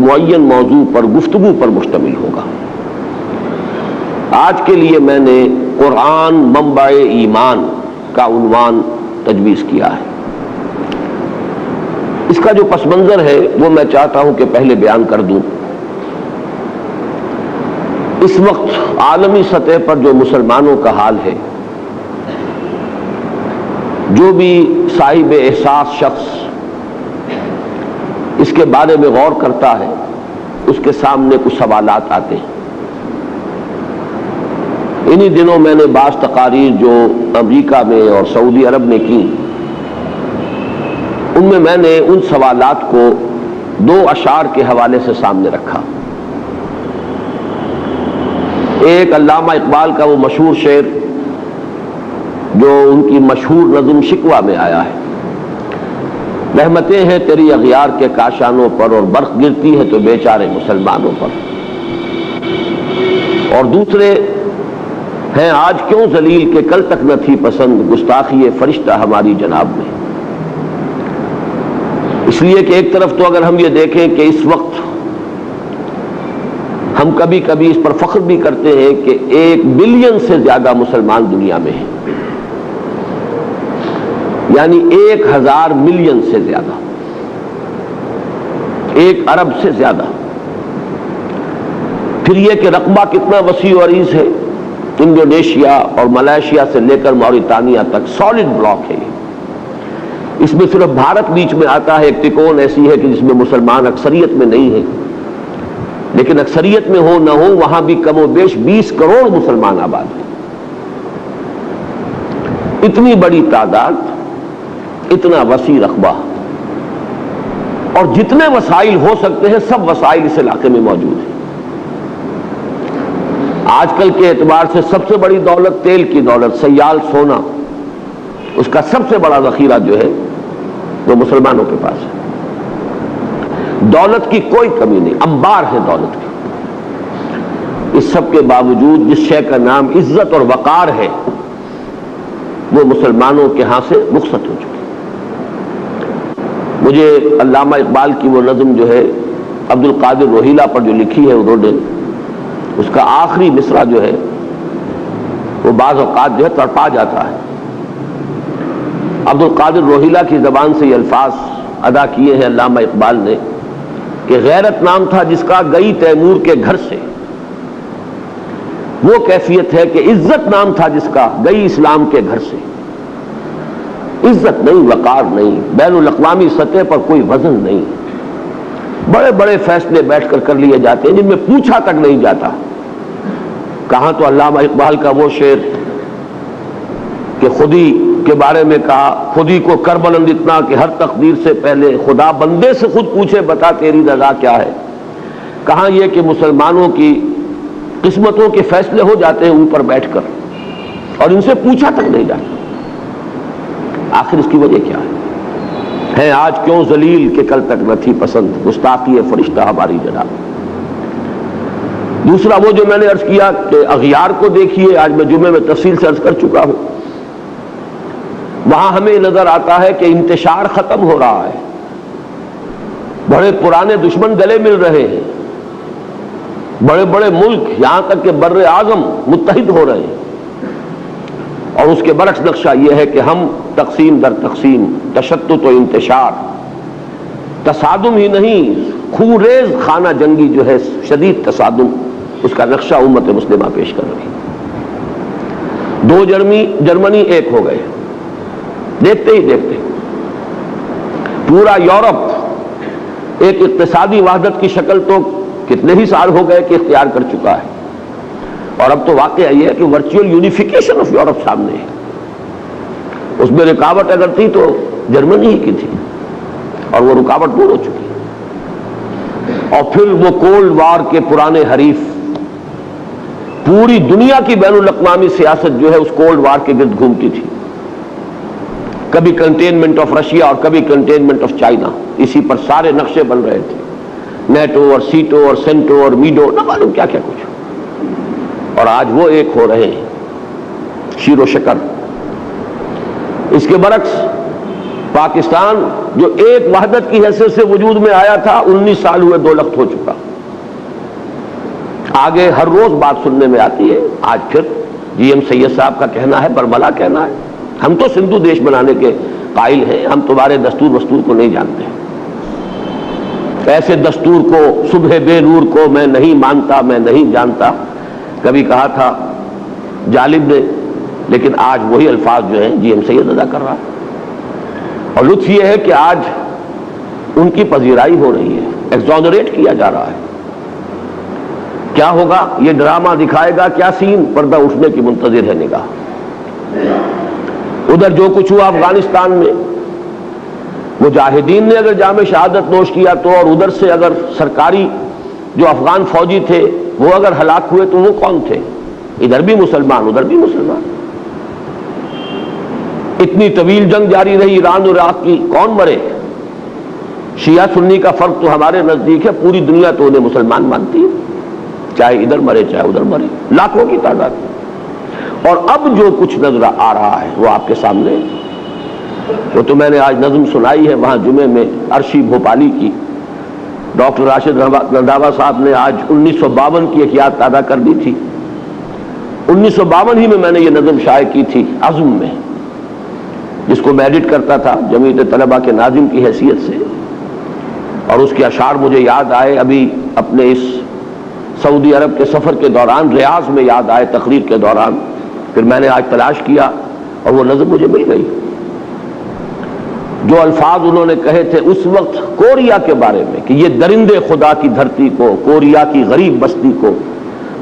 معین موضوع پر گفتگو پر مشتمل ہوگا۔ آج کے لیے میں نے قرآن منبع ایمان کا عنوان تجویز کیا ہے۔ اس کا جو پس منظر ہے وہ میں چاہتا ہوں کہ پہلے بیان کر دوں۔ اس وقت عالمی سطح پر جو مسلمانوں کا حال ہے، جو بھی صاحب احساس شخص اس کے بارے میں غور کرتا ہے، اس کے سامنے کچھ سوالات آتے ہیں۔ انہی دنوں میں نے بعض تقاریر جو امریکہ میں اور سعودی عرب میں کی، ان میں نے ان سوالات کو دو اشعار کے حوالے سے سامنے رکھا۔ ایک علامہ اقبال کا وہ مشہور شعر جو ان کی مشہور نظم شکوہ میں آیا ہے، رحمتیں ہیں تیری اغیار کے کاشانوں پر اور برق گرتی ہے تو بیچارے مسلمانوں پر۔ اور دوسرے ہیں آج کیوں ذلیل کہ کل تک نہ تھی پسند گستاخی فرشتہ ہماری جناب میں۔ اس لیے کہ ایک طرف تو اگر ہم یہ دیکھیں کہ اس وقت ہم کبھی کبھی اس پر فخر بھی کرتے ہیں کہ 1 بلین سے زیادہ مسلمان دنیا میں ہیں، یعنی 1000 ملین سے زیادہ، 1 ارب سے زیادہ۔ پھر یہ کہ رقبہ کتنا وسیع و عریض ہے، انڈونیشیا اور ملائیشیا سے لے کر موریتانیہ تک سالڈ بلاک ہے۔ اس میں صرف بھارت بیچ میں آتا ہے، ایک تکون ایسی ہے کہ جس میں مسلمان اکثریت میں نہیں ہیں، لیکن اکثریت میں ہو نہ ہو وہاں بھی کم و بیش 20 کروڑ مسلمان آباد ہیں۔ اتنی بڑی تعداد، اتنا وسیع رقبہ، اور جتنے وسائل ہو سکتے ہیں سب وسائل اس علاقے میں موجود ہیں۔ آج کل کے اعتبار سے سب سے بڑی دولت تیل کی دولت، سیال سونا، اس کا سب سے بڑا ذخیرہ جو ہے وہ مسلمانوں کے پاس ہے۔ دولت کی کوئی کمی نہیں، انبار ہے دولت کی۔ اس سب کے باوجود جس شے کا نام عزت اور وقار ہے وہ مسلمانوں کے ہاں سے رخصت ہو چکی۔ مجھے علامہ اقبال کی وہ نظم جو ہے عبد القادر روہیلا پر جو لکھی ہے انہوں نے، اس کا آخری مصرع جو ہے وہ بعض اوقات جو ہے تڑپا جاتا ہے۔ عبد القادر روہیلا کی زبان سے یہ الفاظ ادا کیے ہیں علامہ اقبال نے کہ غیرت نام تھا جس کا گئی تیمور کے گھر سے، وہ کیفیت ہے کہ عزت نام تھا جس کا گئی اسلام کے گھر سے۔ عزت نہیں، وقار نہیں، بین الاقوامی سطح پر کوئی وزن نہیں۔ بڑے بڑے فیصلے بیٹھ کر لیے جاتے ہیں جن میں پوچھا تک نہیں جاتا۔ کہاں تو علامہ اقبال کا وہ شعر کہ خودی کے بارے میں کہا، خودی کو کر بلند اتنا کہ ہر تقدیر سے پہلے خدا بندے سے خود پوچھے بتا تیری رضا کیا ہے۔ کہاں یہ کہ مسلمانوں کی قسمتوں کے فیصلے ہو جاتے ہیں اوپر بیٹھ کر اور ان سے پوچھا تک نہیں جاتا۔ آخر اس کی وجہ کیا ہے آج کیوں ذلیل کہ کل تک نہ تھی پسند گستاخی فرشتہ ہماری جناب۔ دوسرا وہ جو میں نے عرض کیا کہ اغیار کو دیکھیے، آج میں جمعے میں تفصیل سے عرض کر چکا ہوں، وہاں ہمیں نظر آتا ہے کہ انتشار ختم ہو رہا ہے، بڑے پرانے دشمن گلے مل رہے ہیں، بڑے بڑے ملک یہاں تک کہ بر اعظم متحد ہو رہے ہیں، اور اس کے برعکس نقشہ یہ ہے کہ ہم تقسیم در تقسیم، تشتت و انتشار، تصادم ہی نہیں خوریز خانہ جنگی جو ہے شدید تصادم، اس کا نقشہ امت مسلمہ پیش کر رہی ہے۔ 2 جرمنی ایک ہو گئے، دیکھتے ہی دیکھتے پورا یورپ ایک اقتصادی وحدت کی شکل تو کتنے ہی سال ہو گئے کہ اختیار کر چکا ہے، اور اب تو واقعہ یہ ہے کہ ورچوئل یونیفیکیشن آف یورپ سامنے ہے۔ اس میں رکاوٹ اگر تھی تو جرمنی ہی کی تھی، اور وہ رکاوٹ دور ہو چکی ہے۔ اور پھر وہ کولڈ وار کے پرانے حریف، پوری دنیا کی بین الاقوامی سیاست جو ہے اس کولڈ وار کے گرد گھومتی تھی، کبھی کنٹینمنٹ آف رشیا اور کبھی کنٹینمنٹ آف چائنا، اسی پر سارے نقشے بن رہے تھے، نیٹو اور سیٹو اور سینٹو اور میڈو، نہ معلوم کیا کیا کچھ، اور آج وہ ایک ہو رہے ہیں شیر و شکر۔ اس کے برعکس پاکستان جو ایک وحدت کی حیثیت سے وجود میں آیا تھا 19 سال ہوئے 2 لخت ہو چکا. آگے ہر روز بات سننے میں آتی ہے. آج پھر جی ایم سید صاحب کا کہنا ہے، برملا کہنا ہے. ہم تو سندھو دیش بنانے کے قائل ہیں، ہم تمہارے دستور وستور کو نہیں جانتے. ایسے دستور کو، صبح بے نور کو میں نہیں مانتا، میں نہیں جانتا، کبھی کہا تھا جالب نے، لیکن آج وہی الفاظ جو ہیں جی ایم سید ادا کر رہا ہے. اور لطف یہ ہے کہ آج ان کی پذیرائی ہو رہی ہے، ایگزونریٹ کیا جا رہا ہے. کیا ہوگا؟ یہ ڈرامہ دکھائے گا کیا سین؟ پردہ اٹھنے کی منتظر ہے نگاہ. ادھر جو کچھ ہوا افغانستان میں، مجاہدین نے اگر جام شہادت نوش کیا تو، اور ادھر سے اگر سرکاری جو افغان فوجی تھے وہ اگر ہلاک ہوئے تو وہ کون تھے؟ ادھر بھی مسلمان ادھر بھی مسلمان. اتنی طویل جنگ جاری رہی ایران اور عراق کی، کون مرے؟ شیعہ سنی کا فرق تو ہمارے نزدیک ہے، پوری دنیا تو انہیں مسلمان مانتی ہے، چاہے ادھر مرے چاہے ادھر مرے، لاکھوں کی تعداد. اور اب جو کچھ نظر آ رہا ہے وہ آپ کے سامنے، وہ تو میں نے آج نظم سنائی ہے وہاں جمعے میں عرشی بھوپالی کی. ڈاکٹر راشد رنداوا صاحب نے آج 1952 کی ایک یاد تازہ کر دی تھی. 1952 ہی میں نے یہ نظم شائع کی تھی عزم میں، جس کو میں ایڈٹ کرتا تھا جمعیت طلبہ کے ناظم کی حیثیت سے. اور اس کے اشعار مجھے یاد آئے ابھی اپنے اس سعودی عرب کے سفر کے دوران، ریاض میں یاد آئے تقریر کے دوران. پھر میں نے آج تلاش کیا اور وہ نظم مجھے مل گئی. جو الفاظ انہوں نے کہے تھے اس وقت کوریا کے بارے میں کہ یہ درندے خدا کی دھرتی کو، کوریا کی غریب بستی کو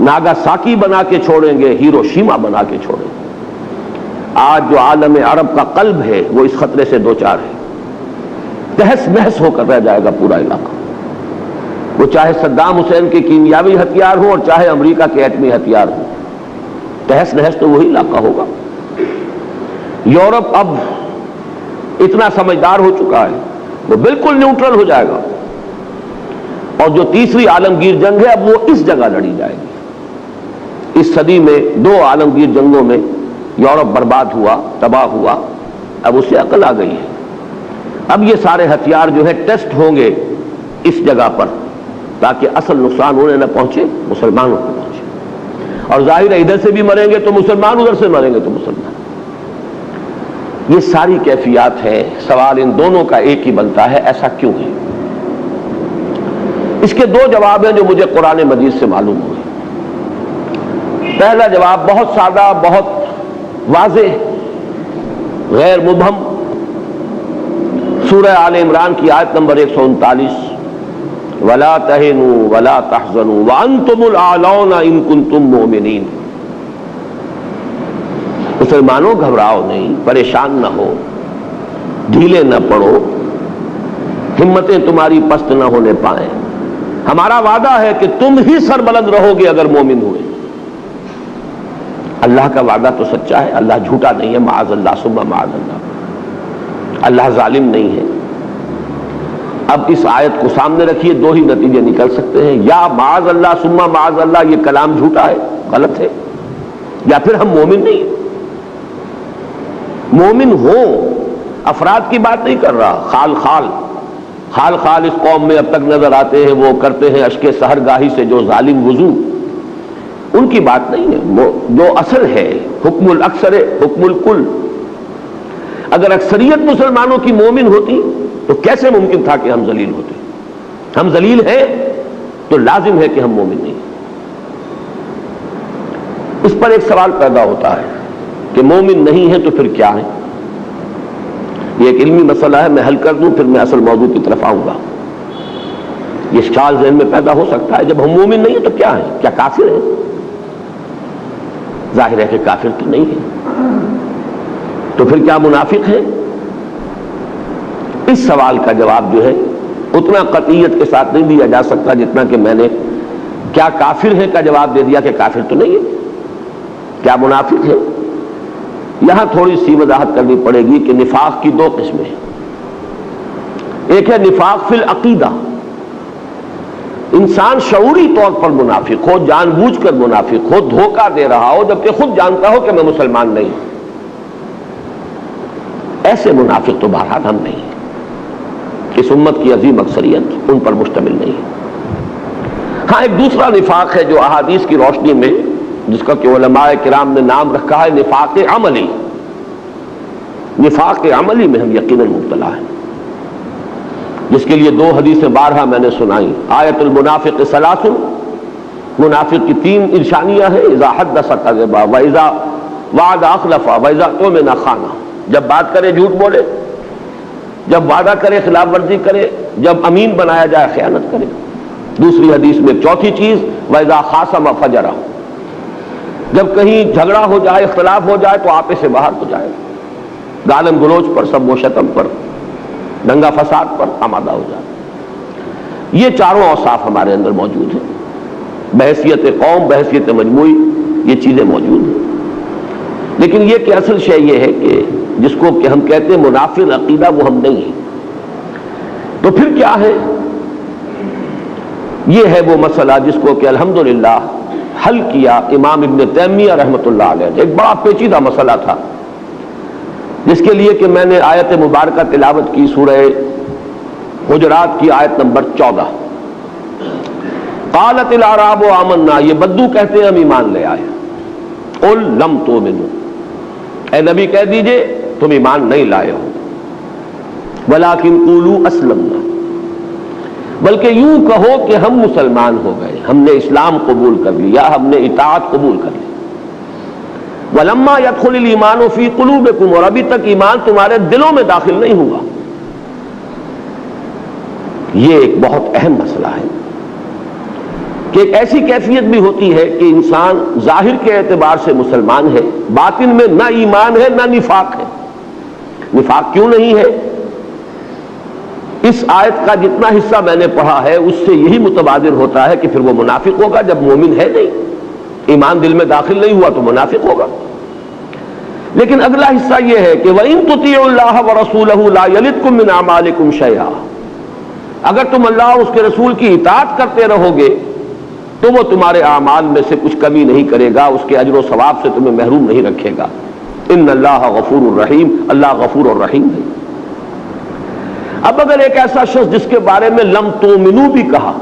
ناگاساکی بنا کے چھوڑیں گے، ہیروشیما بنا کے چھوڑیں گے. آج جو عالم عرب کا قلب ہے وہ اس خطرے سے دوچار ہے. تہس نہس ہو کر رہ جائے گا پورا علاقہ، وہ چاہے صدام حسین کے کیمیاوی ہتھیار ہو اور چاہے امریکہ کے ایٹمی ہتھیار ہو. تہس نہس تو وہی علاقہ ہوگا. یورپ اب اتنا سمجھدار ہو چکا ہے، وہ بالکل نیوٹرل ہو جائے گا. اور جو تیسری عالمگیر جنگ ہے اب وہ اس جگہ لڑی جائے گی. اس صدی میں 2 عالمگیر جنگوں میں یورپ برباد ہوا، تباہ ہوا. اب اسے عقل آ گئی ہے. اب یہ سارے ہتھیار جو ہے ٹیسٹ ہوں گے اس جگہ پر، تاکہ اصل نقصان انہیں نہ پہنچے، مسلمانوں کو پہنچے. اور ظاہر ہے ادھر سے بھی مریں گے تو مسلمان، ادھر سے مریں گے تو مسلمان. یہ ساری کیفیات ہیں. سوال ان دونوں کا ایک ہی بنتا ہے، ایسا کیوں ہے؟ اس کے 2 جواب ہیں جو مجھے قرآن مجید سے معلوم ہوئے. پہلا جواب بہت سادہ، بہت واضح، غیر مبہم. سورہ آل عمران کی آیت نمبر 139، وَلَا تَهِنُوا وَلَا تَحْزَنُوا وَأَنْتُمُ الْأَعْلَوْنَ إِن كُنتُم مُؤْمِنِينَ. مسلمانوں گھبراؤ نہیں، پریشان نہ ہو، ڈھیلے نہ پڑو، ہمتیں تمہاری پست نہ ہونے پائیں. ہمارا وعدہ ہے کہ تم ہی سربلند رہو گے اگر مومن ہوئے. اللہ کا وعدہ تو سچا ہے، اللہ جھوٹا نہیں ہے. معاذ اللہ ثم معاذ اللہ، اللہ ظالم نہیں ہے. اب اس آیت کو سامنے رکھیے، 2 ہی نتیجے نکل سکتے ہیں. یا معاذ اللہ ثم معاذ اللہ یہ کلام جھوٹا ہے، غلط ہے، یا پھر ہم مومن نہیں ہیں. مومن ہوں، افراد کی بات نہیں کر رہا. خال خال اس قوم میں اب تک نظر آتے ہیں، وہ کرتے ہیں اشک سحرگاہی سے جو ظالم وضو، ان کی بات نہیں ہے. جو اصل ہے حکم الاکثر حکم الکل. اگر اکثریت مسلمانوں کی مومن ہوتی تو کیسے ممکن تھا کہ ہم ذلیل ہوتے؟ ہم ذلیل ہیں تو لازم ہے کہ ہم مومن نہیں. اس پر ایک سوال پیدا ہوتا ہے کہ مومن نہیں ہے تو پھر کیا ہے؟ یہ ایک علمی مسئلہ ہے، میں حل کر دوں پھر میں اصل موضوع کی طرف آؤں گا. یہ سوال ذہن میں پیدا ہو سکتا ہے، جب ہم مومن نہیں ہیں تو کیا ہے؟ کیا کافر ہیں؟ ظاہر ہے کہ کافر تو نہیں ہے، تو پھر کیا منافق ہیں؟ اس سوال کا جواب جو ہے اتنا قطعیت کے ساتھ نہیں دیا جا سکتا جتنا کہ میں نے کیا کافر ہے کا جواب دے دیا کہ کافر تو نہیں ہے. کیا منافق ہے؟ یہاں تھوڑی سی وضاحت کرنی پڑے گی کہ نفاق کی 2 قسمیں ہیں. ایک ہے نفاق فی العقیدہ، انسان شعوری طور پر منافق ہو، جان بوجھ کر منافق ہو، دھوکہ دے رہا ہو جبکہ خود جانتا ہو کہ میں مسلمان نہیں. ایسے منافق تو بہرحال ہم نہیں ہیں، اس امت کی عظیم اکثریت ان پر مشتمل نہیں ہے۔ ہاں ایک دوسرا نفاق ہے جو احادیث کی روشنی میں جس کا کہ علماء کرام نے نام رکھا ہے نفاق عملی۔ نفاق عملی میں ہم یقیناً مبتلا ہیں، جس کے لیے 2 حدیثیں بارہا میں نے سنائی۔ آیت المنافق ثلاث، منافق کی 3 نشانیاں ہیں، اذا حدث کذب واذا وعد اخلف واذا اؤتمن خان۔ جب بات کرے جھوٹ بولے، جب وعدہ کرے خلاف ورزی کرے، جب امین بنایا جائے خیانت کرے۔ دوسری حدیث میں چوتھی چیز واذا خاصم فجر، جب کہیں جھگڑا ہو جائے اختلاف ہو جائے تو آپے سے باہر ہو جائے، گالن گلوچ پر، سب و شتم پر، دنگا فساد پر آمادہ ہو جائے۔ یہ چاروں اوصاف ہمارے اندر موجود ہیں، بحیثیت قوم، بحیثیت مجموعی یہ چیزیں موجود ہیں۔ لیکن یہ کہ اصل شے یہ ہے کہ جس کو کہ ہم کہتے ہیں منافق عقیدہ، وہ ہم نہیں ہیں۔ تو پھر کیا ہے؟ یہ ہے وہ مسئلہ جس کو کہ الحمدللہ حل کیا امام ابن تیمیہ رحمۃ اللہ علیہ۔ ایک بڑا پیچیدہ مسئلہ تھا جس کے لیے کہ میں نے آیت مبارکہ تلاوت کی، سورہ حجرات کی آیت نمبر 14۔ قالت الاعراب آمنا، یہ بدو کہتے ہیں ہم ایمان لے آئے۔ قل لم تؤمنوا، اے نبی کہہ دیجئے تم ایمان نہیں لائے ہو، ولکن قولوا اسلمنا، بلکہ یوں کہو کہ ہم مسلمان ہو گئے، ہم نے اسلام قبول کر لیا، ہم نے اطاعت قبول کر لی۔ ولما يدخل الايمان في قلوبكم، اور ابھی تک ایمان تمہارے دلوں میں داخل نہیں ہوا۔ یہ ایک بہت اہم مسئلہ ہے کہ ایک ایسی کیفیت بھی ہوتی ہے کہ انسان ظاہر کے اعتبار سے مسلمان ہے، باطن میں نہ ایمان ہے نہ نفاق ہے۔ نفاق کیوں نہیں ہے؟ اس آیت کا جتنا حصہ میں نے پڑھا ہے اس سے یہی متبادر ہوتا ہے کہ پھر وہ منافق ہوگا جب مومن ہے نہیں، ایمان دل میں داخل نہیں ہوا تو منافق ہوگا۔ لیکن اگلا حصہ یہ ہے کہ وَإِن تُطِيعُوا اللَّهَ وَرَسُولَهُ لَا يَلِدْكُم مِّنْ أَعْمَالِكُمْ شَيْئًا، اگر تم اللہ اور اس کے رسول کی اطاعت کرتے رہو گے تو وہ تمہارے اعمال میں سے کچھ کمی نہیں کرے گا، اس کے اجر و ثواب سے تمہیں محروم نہیں رکھے گا۔ ان اللہ غفور الرحیم، اللہ غفور الرحیم ہے۔ اب اگر ایک ایسا شخص جس کے بارے میں لم تؤمنوا بھی کہا،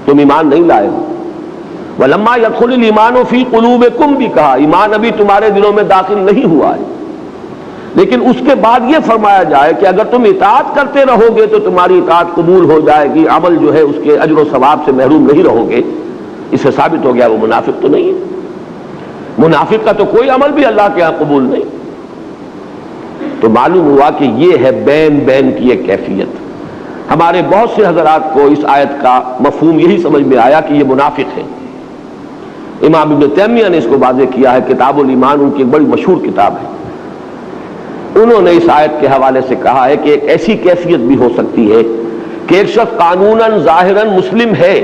تم ایمان نہیں لائے ہو، ولما يدخل الايمان في قلوبكم بھی کہا، ایمان ابھی تمہارے دلوں میں داخل نہیں ہوا ہے، لیکن اس کے بعد یہ فرمایا جائے کہ اگر تم اطاعت کرتے رہو گے تو تمہاری اطاعت قبول ہو جائے گی، عمل جو ہے اس کے اجر و ثواب سے محروم نہیں رہو گے، اس سے ثابت ہو گیا وہ منافق تو نہیں ہے۔ منافق کا تو کوئی عمل بھی اللہ کے ہاں قبول نہیں۔ تو معلوم ہوا کہ یہ ہے بین بین کی ایک کیفیت۔ ہمارے بہت سے حضرات کو اس آیت کا مفہوم یہی سمجھ میں آیا کہ یہ منافق ہے۔ امام ابن تیمیہ نے اس کو واضح کیا ہے، کتاب الایمان ان کی ایک بڑی مشہور کتاب ہے۔ انہوں نے اس آیت کے حوالے سے کہا ہے کہ ایک ایسی کیفیت بھی ہو سکتی ہے کہ ایک شخص قانوناً ظاہراً مسلم ہے،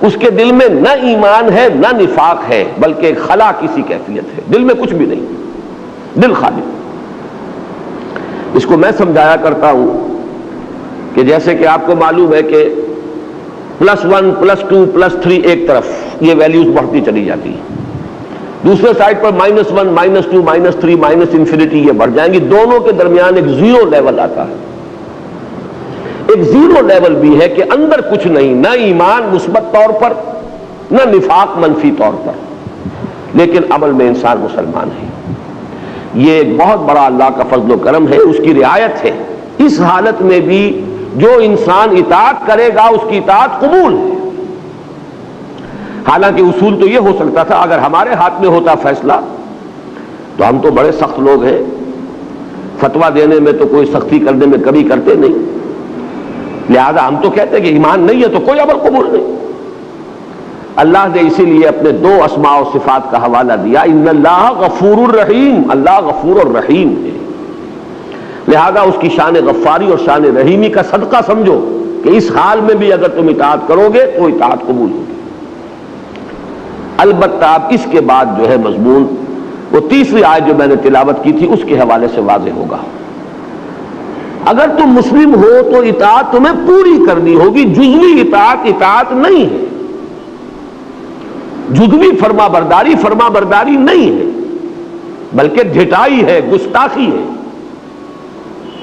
اس کے دل میں نہ ایمان ہے نہ نفاق ہے، بلکہ ایک خلا کسی کیفیت ہے، دل میں کچھ بھی نہیں، دل خالی۔ اس کو میں سمجھایا کرتا ہوں کہ جیسے کہ آپ کو معلوم ہے کہ +1 +2 +3 ایک طرف یہ ویلیوز بڑھتی چلی جاتی ہیں، دوسرے سائڈ پر -1 -2 -3 −انفینٹی یہ بڑھ جائیں گی، دونوں کے درمیان ایک زیرو لیول آتا ہے۔ ایک زیرو لیول بھی ہے کہ اندر کچھ نہیں، نہ ایمان مثبت طور پر نہ نفاق منفی طور پر، لیکن عمل میں انسان مسلمان ہے۔ یہ ایک بہت بڑا اللہ کا فضل و کرم ہے، اس کی رعایت ہے۔ اس حالت میں بھی جو انسان اطاعت کرے گا اس کی اطاعت قبول ہے۔ حالانکہ اصول تو یہ ہو سکتا تھا اگر ہمارے ہاتھ میں ہوتا فیصلہ، تو ہم تو بڑے سخت لوگ ہیں، فتویٰ دینے میں تو کوئی سختی کرنے میں کبھی کرتے نہیں، لہذا ہم تو کہتے ہیں کہ ایمان نہیں ہے تو کوئی عمل قبول نہیں۔ اللہ نے اسی لیے اپنے 2 اسماء و صفات کا حوالہ دیا، ان اللہ غفور الرحیم، اللہ غفور الرحیم ہے، لہذا اس کی شان غفاری اور شان رحیمی کا صدقہ سمجھو کہ اس حال میں بھی اگر تم اطاعت کرو گے تو اطاعت قبول ہوگی۔ البتہ اب اس کے بعد جو ہے مضمون وہ تیسری آیت جو میں نے تلاوت کی تھی اس کے حوالے سے واضح ہوگا۔ اگر تم مسلم ہو تو اطاعت تمہیں پوری کرنی ہوگی، جزوی اطاعت نہیں ہے، جزوی فرما برداری نہیں ہے، بلکہ ڈھٹائی ہے، گستاخی ہے۔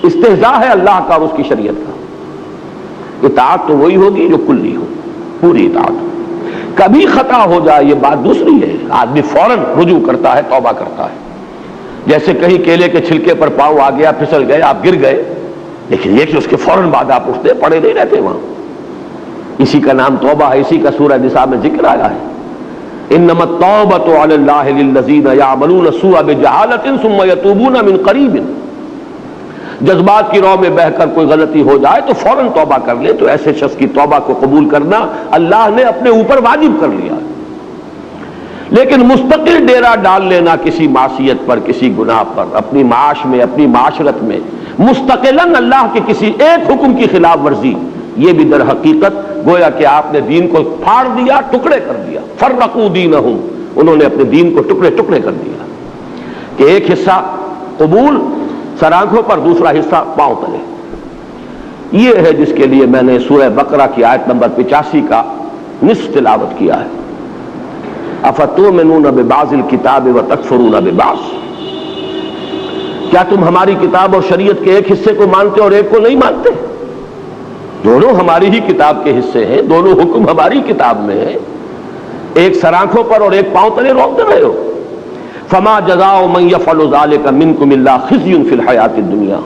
استہزاء ہے اللہ کا اور اس کی شریعت کا۔ اطاعت تو وہی ہوگی جو کلی ہو، پوری اطاعت ہو۔ کبھی خطا ہو جائے یہ بات دوسری ہے، آدمی فوراً رجوع کرتا ہے، توبہ کرتا ہے۔ جیسے کہیں کیلے کے چھلکے پر پاؤں آ گیا، پھسل گئے، آپ گر گئے، لیکن یہ کہ اس کے فوراً بعد آپ اٹھتے پڑے نہیں رہتے وہاں۔ اسی کا نام توبہ ہے، اسی کا سورہ نساء میں ذکر آیا ہے، انما التوبۃ علی اللہ للذین یعملون السوء بجہالۃ ثم یتوبون من قریب۔ جذبات کی رو میں بہہ کر کوئی غلطی ہو جائے تو فوراً توبہ کر لے، تو ایسے شخص کی توبہ کو قبول کرنا اللہ نے اپنے اوپر واجب کر لیا۔ لیکن مستقل ڈیرا ڈال لینا کسی معصیت پر، کسی گناہ پر، اپنی معاش میں، اپنی معاشرت میں مستقلاً اللہ کے کسی ایک حکم کی خلاف ورزی، یہ بھی در حقیقت گویا کہ آپ نے دین کو پھاڑ دیا، ٹکڑے کر دیا۔ فرقوا دینہم، انہوں نے اپنے دین کو ٹکڑے ٹکڑے کر دیا کہ ایک حصہ قبول سر آنکھوں پر، دوسرا حصہ پاؤں تلے۔ یہ ہے جس کے لیے میں نے سورہ بقرہ کی آیت نمبر 85 کا نصف تلاوت کیا ہے۔ افتؤمنون ببعض الکتاب وتکفرون ببعض، کیا تم ہماری کتاب اور شریعت کے ایک حصے کو مانتے اور ایک کو نہیں مانتے؟ دونوں ہماری ہی کتاب کے حصے ہیں، دونوں حکم ہماری کتاب میں ہیں، ایک سر آنکھوں پر اور ایک پاؤں تلے روکتے رہے ہو۔ فما جزاء من يفعل ذلك منكم الا خزي في الحیاۃ الدنیا،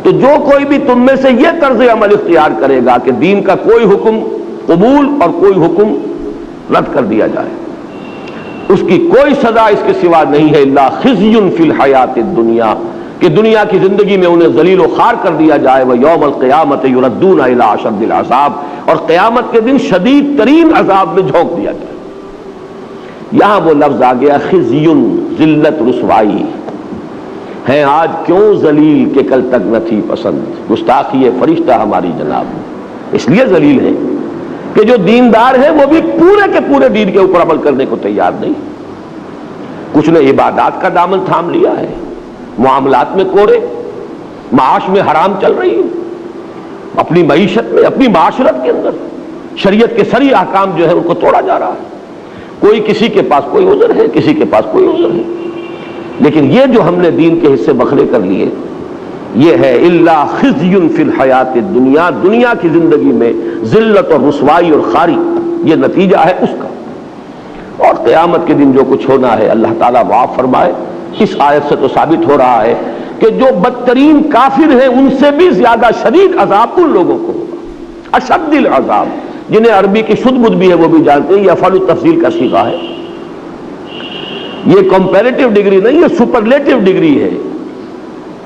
تو جو کوئی بھی تم میں سے یہ طرز عمل اختیار کرے گا کہ دین کا کوئی حکم قبول اور کوئی حکم رد کر دیا جائے، اس کی کوئی سزا اس کے سوا نہیں ہے الا خزي في الحیاۃ الدنیا، کہ دنیا کی زندگی میں انہیں ذلیل و خوار کر دیا جائے، وَيَوْمَ الْقِيَامَةِ يُرَدُّونَ إِلَىٰ أَشَدِّ الْعَذَابِ، اور قیامت کے دن شدید ترین عذاب میں جھونک دیا جائے۔ یہاں وہ لفظ آ گیا خزیٌ، ذلت، رسوائی ہے آج کیوں ذلیل کہ کل تک نہ تھی پسند، گستاخی فرشتہ ہماری جناب، اس لیے ذلیل ہے کہ جو دیندار ہیں وہ بھی پورے کے پورے دین کے اوپر عمل کرنے کو تیار نہیں۔ کچھ نے عبادات کا دامن تھام لیا ہے، معاملات میں کوڑے، معاش میں حرام چل رہی ہے، اپنی معیشت میں، اپنی معاشرت کے اندر شریعت کے سری احکام جو ہے ان کو توڑا جا رہا ہے۔ کوئی کسی کے پاس کوئی عذر ہے، کسی کے پاس کوئی عذر ہے، لیکن یہ جو ہم نے دین کے حصے بکھرے کر لیے، یہ ہے الا خزی فی الحیات الدنیا، دنیا کی زندگی میں ذلت اور رسوائی اور خاری، یہ نتیجہ ہے اس کا۔ اور قیامت کے دن جو کچھ ہونا ہے اللہ تعالیٰ معاف فرمائے، اس آیت سے تو ثابت ہو رہا ہے کہ جو بدترین کافر ہیں ان سے بھی زیادہ شدید عذاب ان لوگوں کو ہوگا، اشد العذاب، جنہیں عربی کی شد بد بھی ہے وہ بھی جانتے ہیں، یہ افعال التفضیل کا صیغہ ہے، یہ کمپیریٹیو ڈگری نہیں ہے، سپرلیٹیو ڈگری ہے۔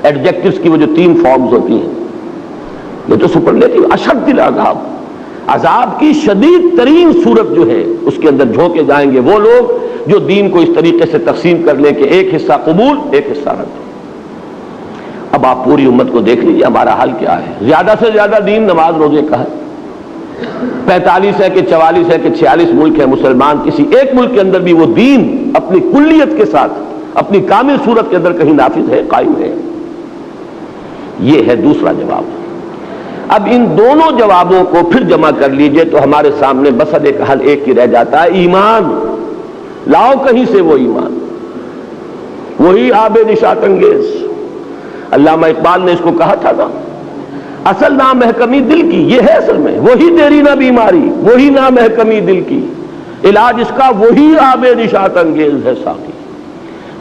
ایڈجیکٹوز کی وہ جو 3 فارمز ہوتی ہیں، یہ تو سپرلیٹیو، اشد العذاب، عذاب کی شدید ترین صورت جو ہے اس کے اندر جھونکے جائیں گے وہ لوگ جو دین کو اس طریقے سے تقسیم کر لیں کہ ایک حصہ قبول، ایک حصہ رد۔ اب آپ پوری امت کو دیکھ لیجیے ہمارا حال کیا ہے۔ زیادہ سے زیادہ دین نماز روزے کا ہے، 45 ہے کہ 44 ہے کہ 46 ملک ہے مسلمان، کسی ایک ملک کے اندر بھی وہ دین اپنی کلیت کے ساتھ، اپنی کامل صورت کے اندر کہیں نافذ ہے، قائم ہے؟ یہ ہے دوسرا جواب۔ اب ان دونوں جوابوں کو پھر جمع کر لیجئے تو ہمارے سامنے بس ایک حل ایک ہی رہ جاتا ہے، ایمان۔ لاؤ کہیں سے وہ ایمان، وہی آب نشاط انگیز۔ علامہ اقبال نے اس کو کہا تھا نا، اصل نامحکمی دل کی، یہ ہے اصل میں وہی تیری نہ بیماری، وہی نامحکمی دل کی، علاج اس کا وہی آب نشاط انگیز ہے ساقی۔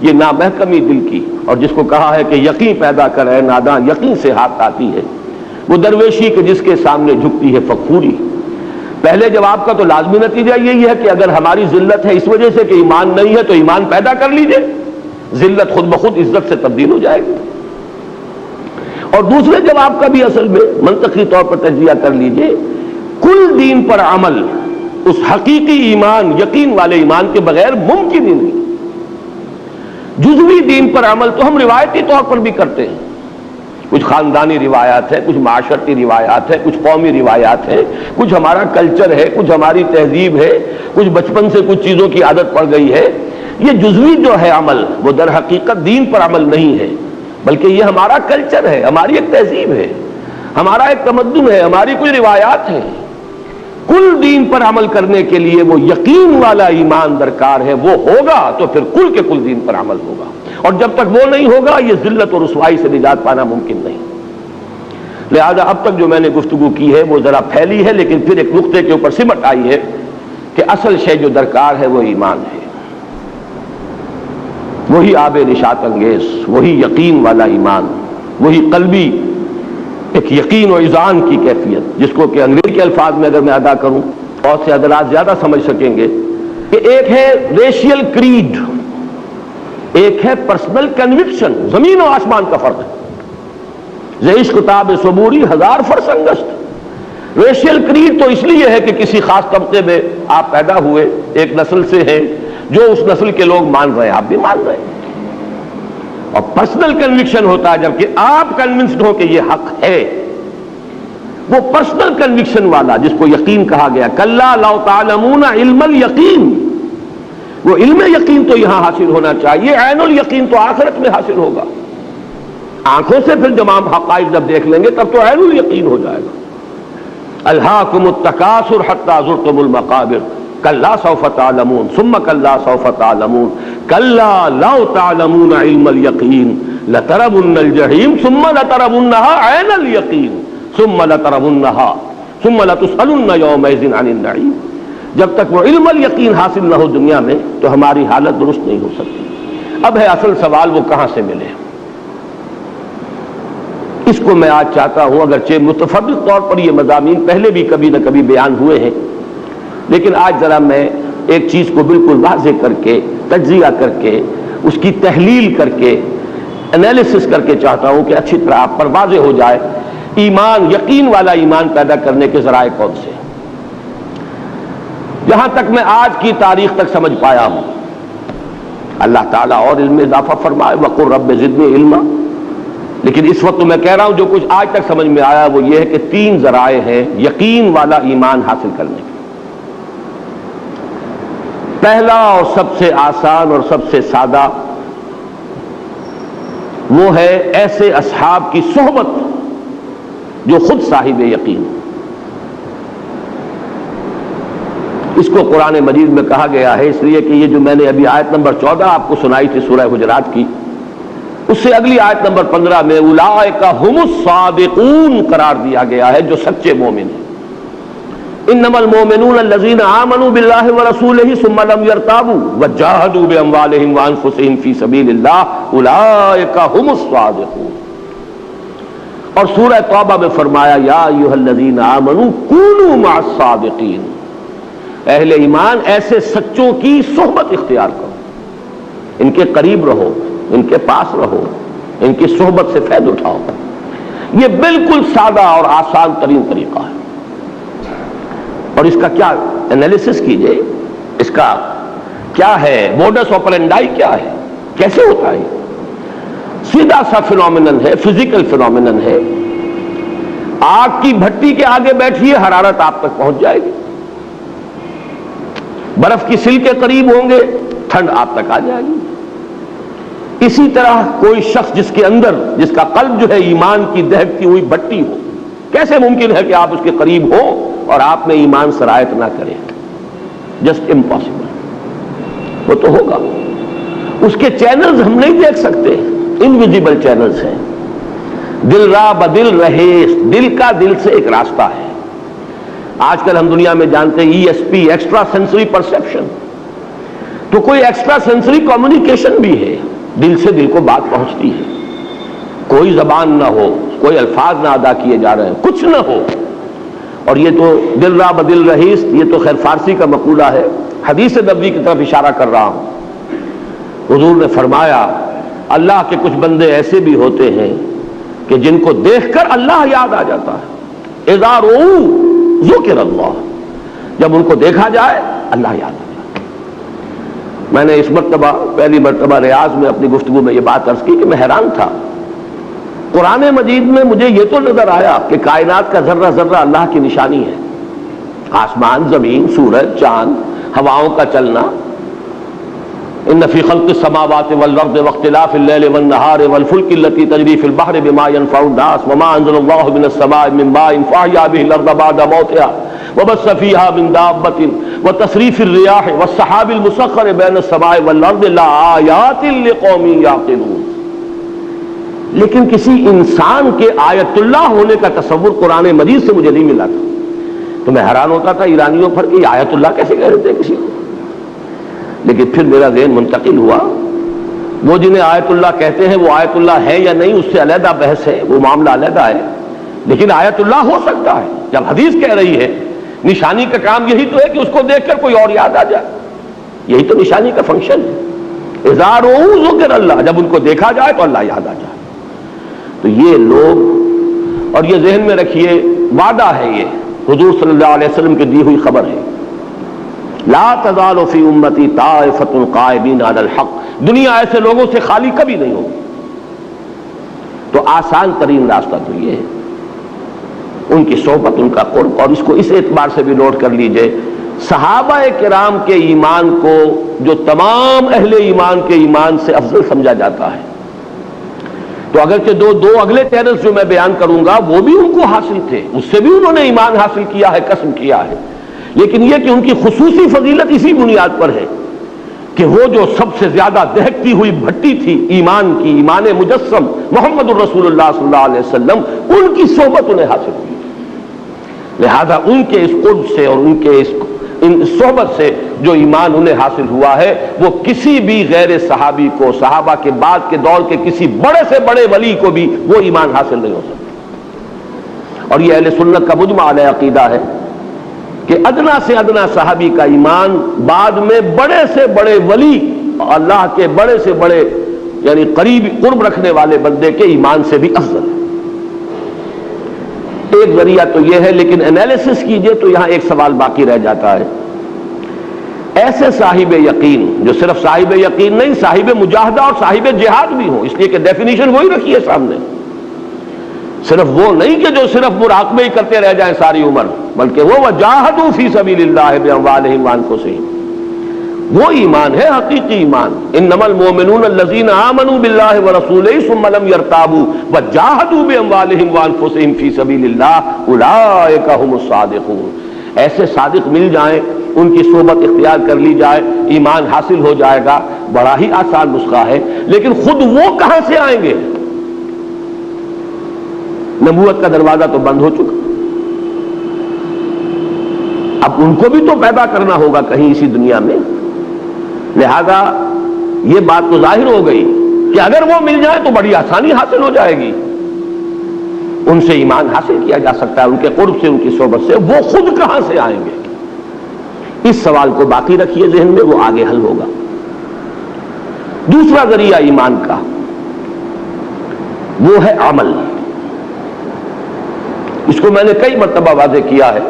یہ نامحکمی دل کی، اور جس کو کہا ہے کہ یقین پیدا کرے ناداں، یقین سے ہاتھ آتی ہے وہ درویشی کہ جس کے سامنے جھکتی ہے فخوری۔ پہلے جواب کا تو لازمی نتیجہ یہی ہے کہ اگر ہماری ذلت ہے اس وجہ سے کہ ایمان نہیں ہے تو ایمان پیدا کر لیجئے، ذلت خود بخود عزت سے تبدیل ہو جائے گی۔ اور دوسرے جواب کا بھی اصل میں منطقی طور پر تجزیہ کر لیجئے، کل دین پر عمل اس حقیقی ایمان، یقین والے ایمان کے بغیر ممکن ہی نہیں۔ جزوی دین پر عمل تو ہم روایتی طور پر بھی کرتے ہیں، کچھ خاندانی روایات ہے، کچھ معاشرتی روایات ہے، کچھ قومی روایات ہے، کچھ ہمارا کلچر ہے، کچھ ہماری تہذیب ہے، کچھ بچپن سے کچھ چیزوں کی عادت پڑ گئی ہے۔ یہ جزوی جو ہے عمل وہ در حقیقت دین پر عمل نہیں ہے، بلکہ یہ ہمارا کلچر ہے، ہماری ایک تہذیب ہے، ہمارا ایک تمدن ہے، ہماری کچھ روایات ہیں۔ کل دین پر عمل کرنے کے لیے وہ یقین والا ایمان درکار ہے، وہ ہوگا تو پھر کل کے کل دین پر عمل ہوگا۔ اور جب تک وہ نہیں ہوگا یہ ذلت اور رسوائی سے نجات پانا ممکن نہیں. لہذا اب تک جو میں نے گفتگو کی ہے وہ ذرا پھیلی ہے، لیکن پھر ایک نقطے کے اوپر سمٹ آئی ہے کہ اصل شے جو درکار ہے وہ ایمان ہے، وہی آب نشاط انگیز، وہی یقین والا ایمان، وہی قلبی ایک یقین و اذعان کی کیفیت، جس کو کہ انگریزی کے الفاظ میں اگر میں ادا کروں بہت سے حضرات زیادہ سمجھ سکیں گے کہ ایک ہے ریشیل کریڈ، ایک ہے پرسنل کنوکشن. زمین و آسمان کا فرق ہے. عشق تاب صبوری ہزار فرسنگست. ریشیل کریڈ تو اس لیے ہے کہ کسی خاص طبقے میں آپ پیدا ہوئے، ایک نسل سے ہیں، جو اس نسل کے لوگ مان رہے ہیں آپ بھی مان رہے ہیں. اور پرسنل کنوکشن ہوتا ہے جبکہ آپ کنونسڈ ہو کہ یہ حق ہے. وہ پرسنل کنوکشن والا جس کو یقین کہا گیا، کلا لو تعلمون علم الیقین، وہ علم یقین تو یہاں حاصل ہونا چاہیے، عین الیقین تو آخرت میں حاصل ہوگا. آنکھوں سے پھر جب آپ حقائق جب دیکھ لیں گے تب تو عین الیقین ہو جائے گا. الہاکم التکاثر حتی زرتم المقابر کلا سوف تعلمون ثم کلا سوف تعلمون کلا لو تعلمون علم الیقین لترون الجحیم ثم لترونها عین الیقین ثم لترونها ثم لتسألن یومئذ عن النعیم. جب تک وہ علم الیقین حاصل نہ ہو دنیا میں تو ہماری حالت درست نہیں ہو سکتی. اب ہے اصل سوال وہ کہاں سے ملے. اس کو میں آج چاہتا ہوں، اگرچہ متفرق طور پر یہ مضامین پہلے بھی کبھی نہ کبھی بیان ہوئے ہیں، لیکن آج ذرا میں ایک چیز کو بالکل واضح کر کے، تجزیہ کر کے، اس کی تحلیل کر کے، انالیسس کر کے چاہتا ہوں کہ اچھی طرح آپ پر واضح ہو جائے ایمان، یقین والا ایمان پیدا کرنے کے ذرائع کون سے. جہاں تک میں آج کی تاریخ تک سمجھ پایا ہوں، اللہ تعالیٰ اور علم میں اضافہ فرمائے وقل رب زدنی علما، لیکن اس وقت میں کہہ رہا ہوں جو کچھ آج تک سمجھ میں آیا وہ یہ ہے کہ 3 ذرائع ہیں یقین والا ایمان حاصل کرنے کے. پہلا اور سب سے آسان اور سب سے سادہ وہ ہے ایسے اصحاب کی صحبت جو خود صاحب یقین. اس کو قرآن مجید میں کہا گیا ہے اس لیے کہ یہ جو میں نے ابھی آیت نمبر 14 آپ کو سنائی تھی سورہ حجرات کی، اس سے اگلی آیت نمبر 15 میں اولئک ھم الصادقون قرار دیا گیا ہے جو سچے مومن ہیں. انما المؤمنون الذين آمنوا بالله ورسوله ثم لم يرتابوا وجاهدوا باموالهم وانفسهم في سبيل الله اولئک ھم الصادقون. اور سورہ توبہ میں فرمایا یا ایھا الذین آمنوا کونوا مع الصادقین، اہل ایمان ایسے سچوں کی صحبت اختیار کرو، ان کے قریب رہو، ان کے پاس رہو، ان کی صحبت سے فائدہ اٹھاؤ. یہ بالکل سادہ اور آسان ترین طریقہ ہے. اور اس کا کیا انالیسس کیجئے، اس کا کیا ہے موڈس آپرینڈائی کیا ہے، کیسے ہوتا ہے. سیدھا سا فینومینن ہے، فزیکل فینومینن ہے. آگ کی بھٹی کے آگے بیٹھیے حرارت آپ تک پہنچ جائے گی. برف کی سل کے قریب ہوں گے ٹھنڈ آپ تک آ جائے گی. اسی طرح کوئی شخص جس کے اندر، جس کا قلب جو ہے ایمان کی دہکتی ہوئی بھٹی ہو، کیسے ممکن ہے کہ آپ اس کے قریب ہو اور آپ میں ایمان سرایت نہ کرے؟ Just impossible. وہ تو ہوگا. اس کے چینلز ہم نہیں دیکھ سکتے، انویزیبل چینلز ہیں. دل را بدل رہے، دل کا دل سے ایک راستہ ہے. آج کل ہم دنیا میں جانتے ہیں ESP ایکسٹرا سینسری پرسیپشن، تو کوئی ایکسٹرا سینسری کمیونیکیشن بھی ہے. دل سے دل کو بات پہنچتی ہے، کوئی زبان نہ ہو، کوئی الفاظ نہ ادا کیے جا رہے ہیں، کچھ نہ ہو. اور یہ تو دل را بدل رہیس، یہ تو خیر فارسی کا مقولہ ہے، حدیث نبوی کی طرف اشارہ کر رہا ہوں. حضور نے فرمایا اللہ کے کچھ بندے ایسے بھی ہوتے ہیں کہ جن کو دیکھ کر اللہ یاد آ جاتا ہے. اذا رؤوا ذکر اللہ، جب ان کو دیکھا جائے اللہ یاد آ جاتا ہے. میں نے اس مرتبہ پہلی مرتبہ ریاض میں اپنی گفتگو میں یہ بات عرض کی کہ میں حیران تھا. قرآن مجید میں مجھے یہ تو نظر آیا کہ کائنات کا ذرہ ذرہ اللہ کی نشانی ہے. آسمان، زمین، سورج، چاند، ہواؤں کا چلنا. ان فی خلق السماوات والارض واختلاف الليل والنهار والفلك التي تجري في البحر بما ينفع الناس وما انزل الله من السماء من ماء فاحيا به الارض بعد موتها وبث فيها من دابة وتصريف الرياح والسحاب المسخر بين السماء والارض لآيات لقوم يعقلون. لیکن کسی انسان کے آیت اللہ ہونے کا تصور قرآن مجید سے مجھے نہیں ملا تھا. تو میں حیران ہوتا تھا ایرانیوں پر کہ آیت اللہ کیسے کہہ رہے تھے کسی کو. لیکن پھر میرا ذہن منتقل ہوا، وہ جنہیں آیت اللہ کہتے ہیں وہ آیت اللہ ہے یا نہیں اس سے علیحدہ بحث ہے، وہ معاملہ علیحدہ ہے، لیکن آیت اللہ ہو سکتا ہے. جب حدیث کہہ رہی ہے نشانی کا کام یہی تو ہے کہ اس کو دیکھ کر کوئی اور یاد آ جائے، یہی تو نشانی کا فنکشن ہے. اذا رؤوا ذکر اللہ، جب ان کو دیکھا جائے تو اللہ یاد آ جائے. تو یہ لوگ، اور یہ ذہن میں رکھیے وعدہ ہے، یہ حضور صلی اللہ علیہ وسلم کی دی ہوئی خبر ہے، لا تزال فی امتی طائفۃ قائمین علی الحق، دنیا ایسے لوگوں سے خالی کبھی نہیں ہوگی. تو آسان ترین راستہ تو یہ ہے ان کی صحبت، ان کا قرب. اور اس کو اس اعتبار سے بھی نوٹ کر لیجئے، صحابہ کرام کے ایمان کو جو تمام اہل ایمان کے ایمان سے افضل سمجھا جاتا ہے، تو اگرچہ دو اگلے چینلز جو میں بیان کروں گا وہ بھی ان کو حاصل تھے، اس سے بھی انہوں نے ایمان حاصل کیا ہے، قسم کیا ہے، لیکن یہ کہ ان کی خصوصی فضیلت اسی بنیاد پر ہے کہ وہ جو سب سے زیادہ دہکتی ہوئی بھٹی تھی ایمان کی، ایمان مجسم محمد الرسول اللہ صلی اللہ علیہ وسلم، ان کی صحبت انہیں حاصل ہوئی. لہذا ان کے اس قرب سے اور ان کے ان صحبت سے جو ایمان انہیں حاصل ہوا ہے وہ کسی بھی غیر صحابی کو، صحابہ کے بعد کے دور کے کسی بڑے سے بڑے ولی کو بھی وہ ایمان حاصل نہیں ہو سکتا. اور یہ اہل سنت کا مجمع علیہ عقیدہ ہے کہ ادنا سے ادنا صحابی کا ایمان بعد میں بڑے سے بڑے ولی، اللہ کے بڑے سے بڑے یعنی قریب قرب رکھنے والے بندے کے ایمان سے بھی افضل ہے. ایک ذریعہ تو یہ ہے، لیکن انالیسس کیجئے تو یہاں ایک سوال باقی رہ جاتا ہے. ایسے صاحب یقین جو صرف صاحب یقین نہیں، صاحب مجاہدہ اور صاحب جہاد بھی ہوں، اس لیے کہ ڈیفینیشن وہی رکھی ہے سامنے، صرف وہ نہیں کہ جو صرف مراقبے ہی کرتے رہ جائیں ساری عمر، بلکہ وہ وجاہدوا فی سبیل اللہ باموالہم وانفسہم، وہ ایمان ہے حقیقی ایمان. انما المؤمنون الذین آمنوا باللہ ورسولہ ثم لم یرتابوا وجاہدوا باموالہم وانفسہم فی سبیل اللہ اولئک ھم الصادقون. ایسے صادق مل جائیں، ان کی صحبت اختیار کر لی جائے، ایمان حاصل ہو جائے گا. بڑا ہی آسان نسخہ ہے، لیکن خود وہ کہاں سے آئیں گے؟ نبوت کا دروازہ تو بند ہو چکا، اب ان کو بھی تو پیدا کرنا ہوگا کہیں اسی دنیا میں. لہذا یہ بات تو ظاہر ہو گئی کہ اگر وہ مل جائے تو بڑی آسانی حاصل ہو جائے گی، ان سے ایمان حاصل کیا جا سکتا ہے، ان کے قرب سے، ان کی صحبت سے. وہ خود کہاں سے آئیں گے؟ اس سوال کو باقی رکھیے ذہن میں، وہ آگے حل ہوگا. دوسرا ذریعہ ایمان کا وہ ہے عمل. اس کو میں نے کئی مرتبہ واضح کیا ہے،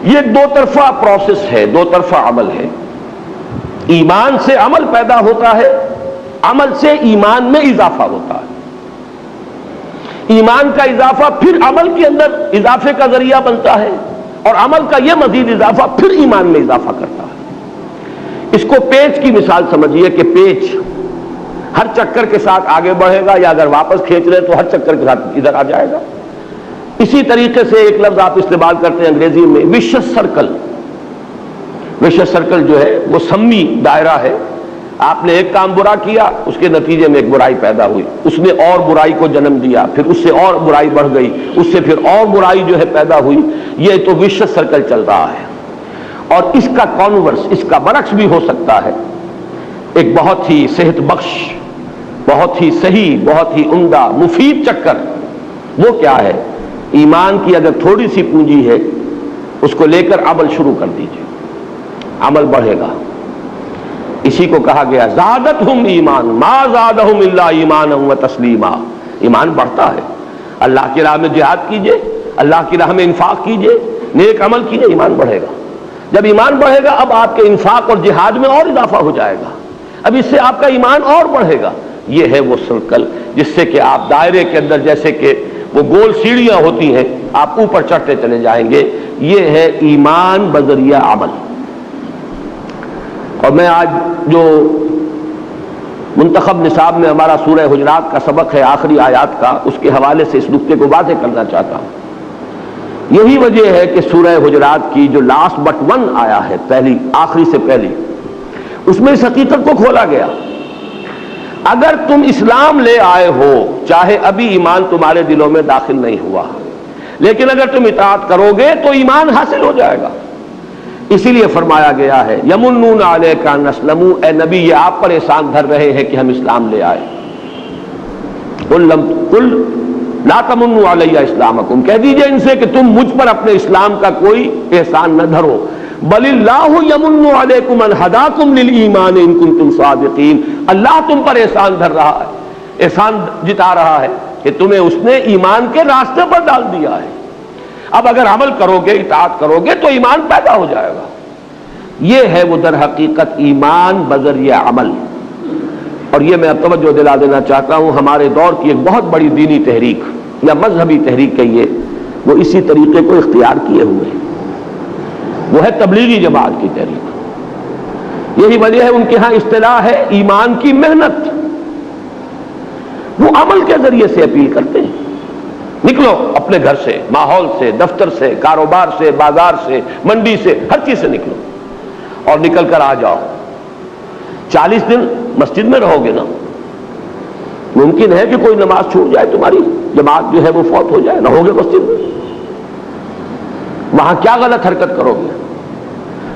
یہ ایک دو طرفہ پروسیس ہے، دو طرفہ عمل ہے. ایمان سے عمل پیدا ہوتا ہے، عمل سے ایمان میں اضافہ ہوتا ہے. ایمان کا اضافہ پھر عمل کے اندر اضافے کا ذریعہ بنتا ہے، اور عمل کا یہ مزید اضافہ پھر ایمان میں اضافہ کرتا ہے. اس کو پیچ کی مثال سمجھیے کہ پیچ ہر چکر کے ساتھ آگے بڑھے گا، یا اگر واپس کھینچ رہے تو ہر چکر کے ساتھ ادھر آ جائے گا. اسی طریقے سے ایک لفظ آپ استعمال کرتے ہیں انگریزی میں، وشس سرکل. وشس سرکل جو ہے وہ سمی دائرہ ہے. آپ نے ایک کام برا کیا، اس کے نتیجے میں ایک برائی پیدا ہوئی، اس نے اور برائی کو جنم دیا، پھر اس سے اور برائی بڑھ گئی، اس سے پھر اور برائی جو ہے پیدا ہوئی. یہ تو وشس سرکل چل رہا ہے. اور اس کا کانورس، اس کا برعکس بھی ہو سکتا ہے. ایک بہت ہی صحت بخش، بہت ہی صحیح، بہت ہی عمدہ مفید چکر. وہ کیا ہے؟ ایمان کی اگر تھوڑی سی پونجی ہے، اس کو لے کر عمل شروع کر دیجئے، عمل بڑھے گا. اسی کو کہا گیا زادتہم ایمان ما زادہم الا ایمانا و تسلیما. ایمان بڑھتا ہے. اللہ کی راہ میں جہاد کیجئے، اللہ کی راہ میں انفاق کیجئے، نیک عمل کیجئے، ایمان بڑھے گا. جب ایمان بڑھے گا اب آپ کے انفاق اور جہاد میں اور اضافہ ہو جائے گا، اب اس سے آپ کا ایمان اور بڑھے گا. یہ ہے وہ سرکل جس سے کہ آپ دائرے کے اندر جیسے کہ وہ گول سیڑھیاں ہوتی ہیں، آپ اوپر چڑھتے چلے جائیں گے. یہ ہے ایمان بذریعہ عمل. اور میں آج جو منتخب نصاب میں ہمارا سورہ حجرات کا سبق ہے، آخری آیات کا، اس کے حوالے سے اس نقطے کو واضح کرنا چاہتا ہوں یہی وجہ ہے کہ سورہ حجرات کی جو لاسٹ بٹ ون آیا ہے، پہلی آخری سے پہلی، اس میں اس حقیقت کو کھولا گیا۔ اگر تم اسلام لے آئے ہو، چاہے ابھی ایمان تمہارے دلوں میں داخل نہیں ہوا، لیکن اگر تم اطاعت کرو گے تو ایمان حاصل ہو جائے گا۔ اسی لیے فرمایا گیا ہے یمنون علیک ان اسلموا، اے نبی یہ آپ پر احسان دھر رہے ہیں کہ ہم اسلام لے آئے۔ قل لا تمنوا علی اسلامکم، کہہ دیجئے ان سے کہ تم مجھ پر اپنے اسلام کا کوئی احسان نہ دھرو، بل اللہ یمن علیکم ان ہداکم للایمان ان کنتم صادقین، اللہ تم پر احسان دھر رہا ہے، احسان جتا رہا ہے کہ تمہیں اس نے ایمان کے راستے پر ڈال دیا ہے۔ اب اگر عمل کرو گے، اطاعت کرو گے تو ایمان پیدا ہو جائے گا۔ یہ ہے وہ در حقیقت ایمان بذریعہ عمل۔ اور یہ میں اب توجہ دلا دینا چاہتا ہوں، ہمارے دور کی ایک بہت بڑی دینی تحریک یا مذہبی تحریک کہیے، وہ اسی طریقے کو اختیار کیے ہوئے ہیں، وہ ہے تبلیغی جماعت کی تحریک۔ یہی وجہ ہے ان کے ہاں اصطلاح ہے ایمان کی محنت۔ وہ عمل کے ذریعے سے اپیل کرتے ہیں، نکلو اپنے گھر سے، ماحول سے، دفتر سے، کاروبار سے، بازار سے، منڈی سے، ہر چیز سے نکلو اور نکل کر آ جاؤ۔ 40 دن مسجد میں رہو گے نا، ممکن ہے کہ کوئی نماز چھوٹ جائے، تمہاری جماعت جو ہے وہ فوت ہو جائے، رہو گے مسجد میں، وہاں کیا غلط حرکت کرو گے؟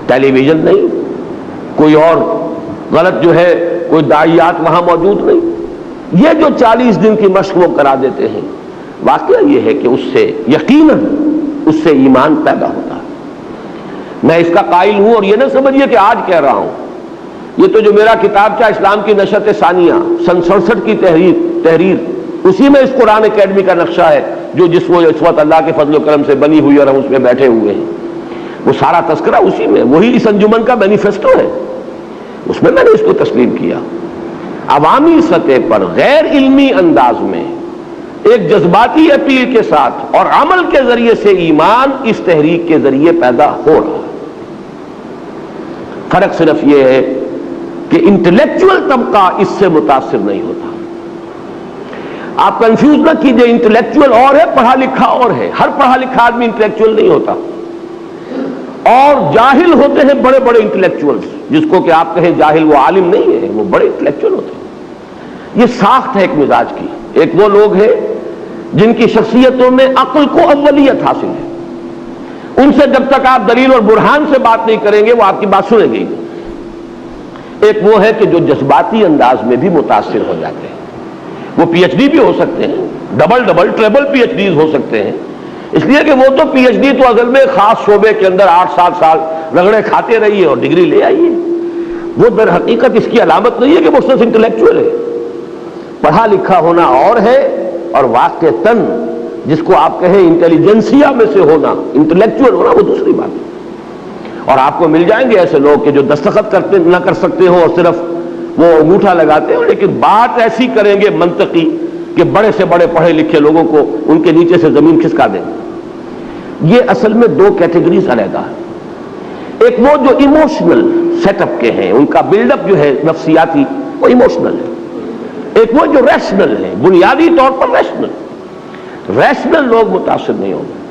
ٹیلی ویژن نہیں، کوئی اور غلط جو ہے کوئی داعیات وہاں موجود نہیں۔ یہ جو 40 دن کی مشق وہ کرا دیتے ہیں، واقعہ یہ ہے کہ اس سے یقیناً اس سے ایمان پیدا ہوتا ہے۔ میں اس کا قائل ہوں، اور یہ نہ سمجھیے کہ آج کہہ رہا ہوں، یہ تو جو میرا کتابچہ اسلام کی نشت ثانیہ سن 67 کی تحریر، اسی میں اس قرآن اکیڈمی کا نقشہ ہے جو اس وقت اللہ کے فضل و کرم سے بنی ہوئی اور ہم اس میں بیٹھے ہوئے ہیں، وہ سارا تذکرہ اسی میں، وہی اس انجمن کا مینیفیسٹو ہے، اس میں نے اس کو تسلیم کیا۔ عوامی سطح پر غیر علمی انداز میں ایک جذباتی اپیل کے ساتھ اور عمل کے ذریعے سے ایمان اس تحریک کے ذریعے پیدا ہو رہا ہے۔ فرق صرف یہ ہے کہ انٹلیکچوئل طبقہ اس سے متاثر نہیں ہوتا۔ آپ کنفیوز نہ کیجئے، انٹلیکچوئل اور ہے، پڑھا لکھا اور ہے۔ ہر پڑھا لکھا آدمی انٹلیکچوئل نہیں ہوتا، اور جاہل ہوتے ہیں بڑے بڑے انٹلیکچوئلز، جس کو کہ آپ کہیں جاہل وہ عالم نہیں ہے، وہ بڑے انٹلیکچوئل ہوتے ہیں۔ یہ ساخت ہے ایک مزاج کی۔ ایک وہ لوگ ہیں جن کی شخصیتوں میں عقل کو اولیت حاصل ہے، ان سے جب تک آپ دلیل اور برہان سے بات نہیں کریں گے وہ آپ کی بات سنیں گے۔ ایک وہ ہے کہ جو جذباتی انداز میں بھی متاثر ہو جاتے ہیں، وہ پی ایچ ڈی بھی ہو سکتے ہیں، double treble P H Ds ہو سکتے ہیں، اس لیے کہ وہ تو پی ایچ ڈی تو اصل میں خاص شعبے کے اندر 8-7 سال رگڑے کھاتے رہیے اور ڈگری لے آئیے۔ وہ در حقیقت اس کی علامت نہیں ہے کہ وہ صرف انٹلیکچوئل ہے۔ پڑھا لکھا ہونا اور ہے، اور واقعتاً جس کو آپ کہیں انٹیلیجنسیا میں سے ہونا، انٹلیکچوئل ہونا، وہ دوسری بات ہے۔ اور آپ کو مل جائیں گے ایسے لوگ کہ جو دستخط کرتے نہ کر سکتے ہو اور صرف وہ انگوٹھا لگاتے ہو، لیکن بات ایسی کریں گے منطقی کہ بڑے سے بڑے پڑھے لکھے لوگوں کو ان کے نیچے سے زمین کھسکا دیں۔ یہ اصل میں دو کیٹیگریز علیحدہ ہے۔ ایک وہ جو ایموشنل سیٹ اپ کے ہیں، ان کا بلڈ اپ جو ہے نفسیاتی، وہ ایموشنل ہے۔ ایک وہ جو ریشنل ہے، بنیادی طور پر ریشنل لوگ متاثر نہیں ہوں گے۔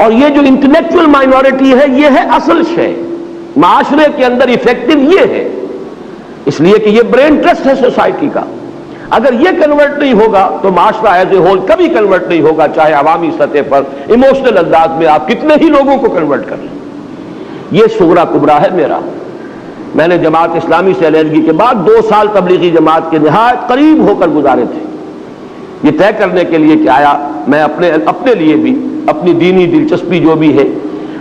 اور یہ جو انٹلیکچوئل مائنورٹی ہے، یہ ہے اصل شے، معاشرے کے اندر ایفیکٹو یہ ہے، اس لیے کہ یہ برین ٹرسٹ ہے سوسائٹی کا۔ اگر یہ کنورٹ نہیں ہوگا تو معاشرہ ایز اے ہول کبھی کنورٹ نہیں ہوگا، چاہے عوامی سطح پر ایموشنل انداز میں آپ کتنے ہی لوگوں کو کنورٹ کر لیں۔ یہ صغرا کبرا ہے میرا۔ میں نے جماعت اسلامی سے علیحدگی کے بعد 2 سال تبلیغی جماعت کے نہایت قریب ہو کر گزارے تھے، یہ طے کرنے کے لیے کہ آیا میں اپنے لیے بھی اپنی دینی دلچسپی جو بھی ہے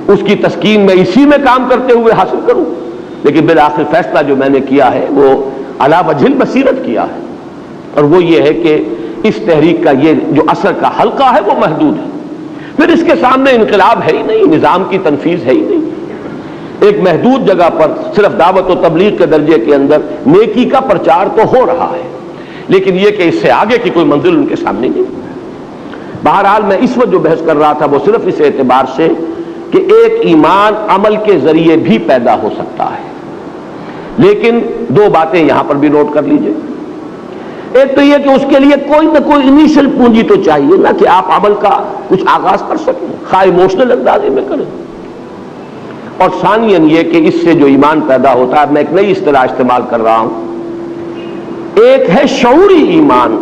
اس کی تسکین میں اسی میں کام کرتے ہوئے حاصل کروں، لیکن بالآخر فیصلہ جو میں نے کیا ہے وہ علی وجہ البصیرت کیا ہے، اور وہ یہ ہے کہ اس تحریک کا یہ جو اثر کا حلقہ ہے وہ محدود ہے۔ پھر اس کے سامنے انقلاب ہے ہی نہیں، نظام کی تنفیذ ہے ہی نہیں۔ ایک محدود جگہ پر صرف دعوت و تبلیغ کے درجے کے اندر نیکی کا پرچار تو ہو رہا ہے، لیکن یہ کہ اس سے آگے کی کوئی منزل ان کے سامنے نہیں۔ بہرحال میں اس وقت جو بحث کر رہا تھا وہ صرف اس اعتبار سے کہ ایک ایمان عمل کے ذریعے بھی پیدا ہو سکتا ہے، لیکن 2 باتیں یہاں پر بھی نوٹ کر لیجئے۔ ایک تو یہ کہ اس کے لیے کوئی نہ کوئی انیشل پونجی تو چاہیے نا کہ آپ عمل کا کچھ آغاز کر سکیں، خواہ ایموشنل اندازے میں کریں. اور ثانیاً یہ کہ اس سے جو ایمان پیدا ہوتا ہے، میں ایک نئی اصطلاح استعمال کر رہا ہوں، ایک ہے شعوری ایمان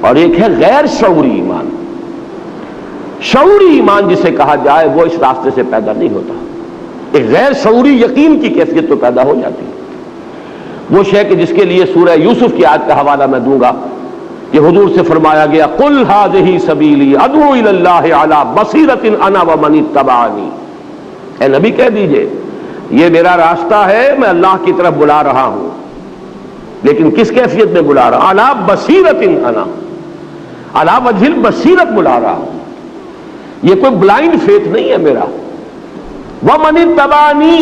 اور ایک ہے غیر شعوری ایمان. شعوری ایمان جسے کہا جائے وہ اس راستے سے پیدا نہیں ہوتا، ایک غیر شعوری یقین کی کیفیت تو پیدا ہو جاتی ہے. وہ شے کہ جس کے لیے سورہ یوسف کی آیت کا حوالہ میں دوں گا کہ حضور سے فرمایا گیا قل ھذہ سبیلی ادعو الی اللہ علی بصیرۃ انا ومن اتبعنی، اے نبی کہہ دیجئے یہ میرا راستہ ہے، میں اللہ کی طرف بلا رہا ہوں، لیکن کس کیفیت میں بلا رہا ہوں؟ علی بصیرۃ انا، علی وجہ البصیرت بلا رہا ہوں. یہ کوئی بلائنڈ فیتھ نہیں ہے میرا. ومن اتبعنی،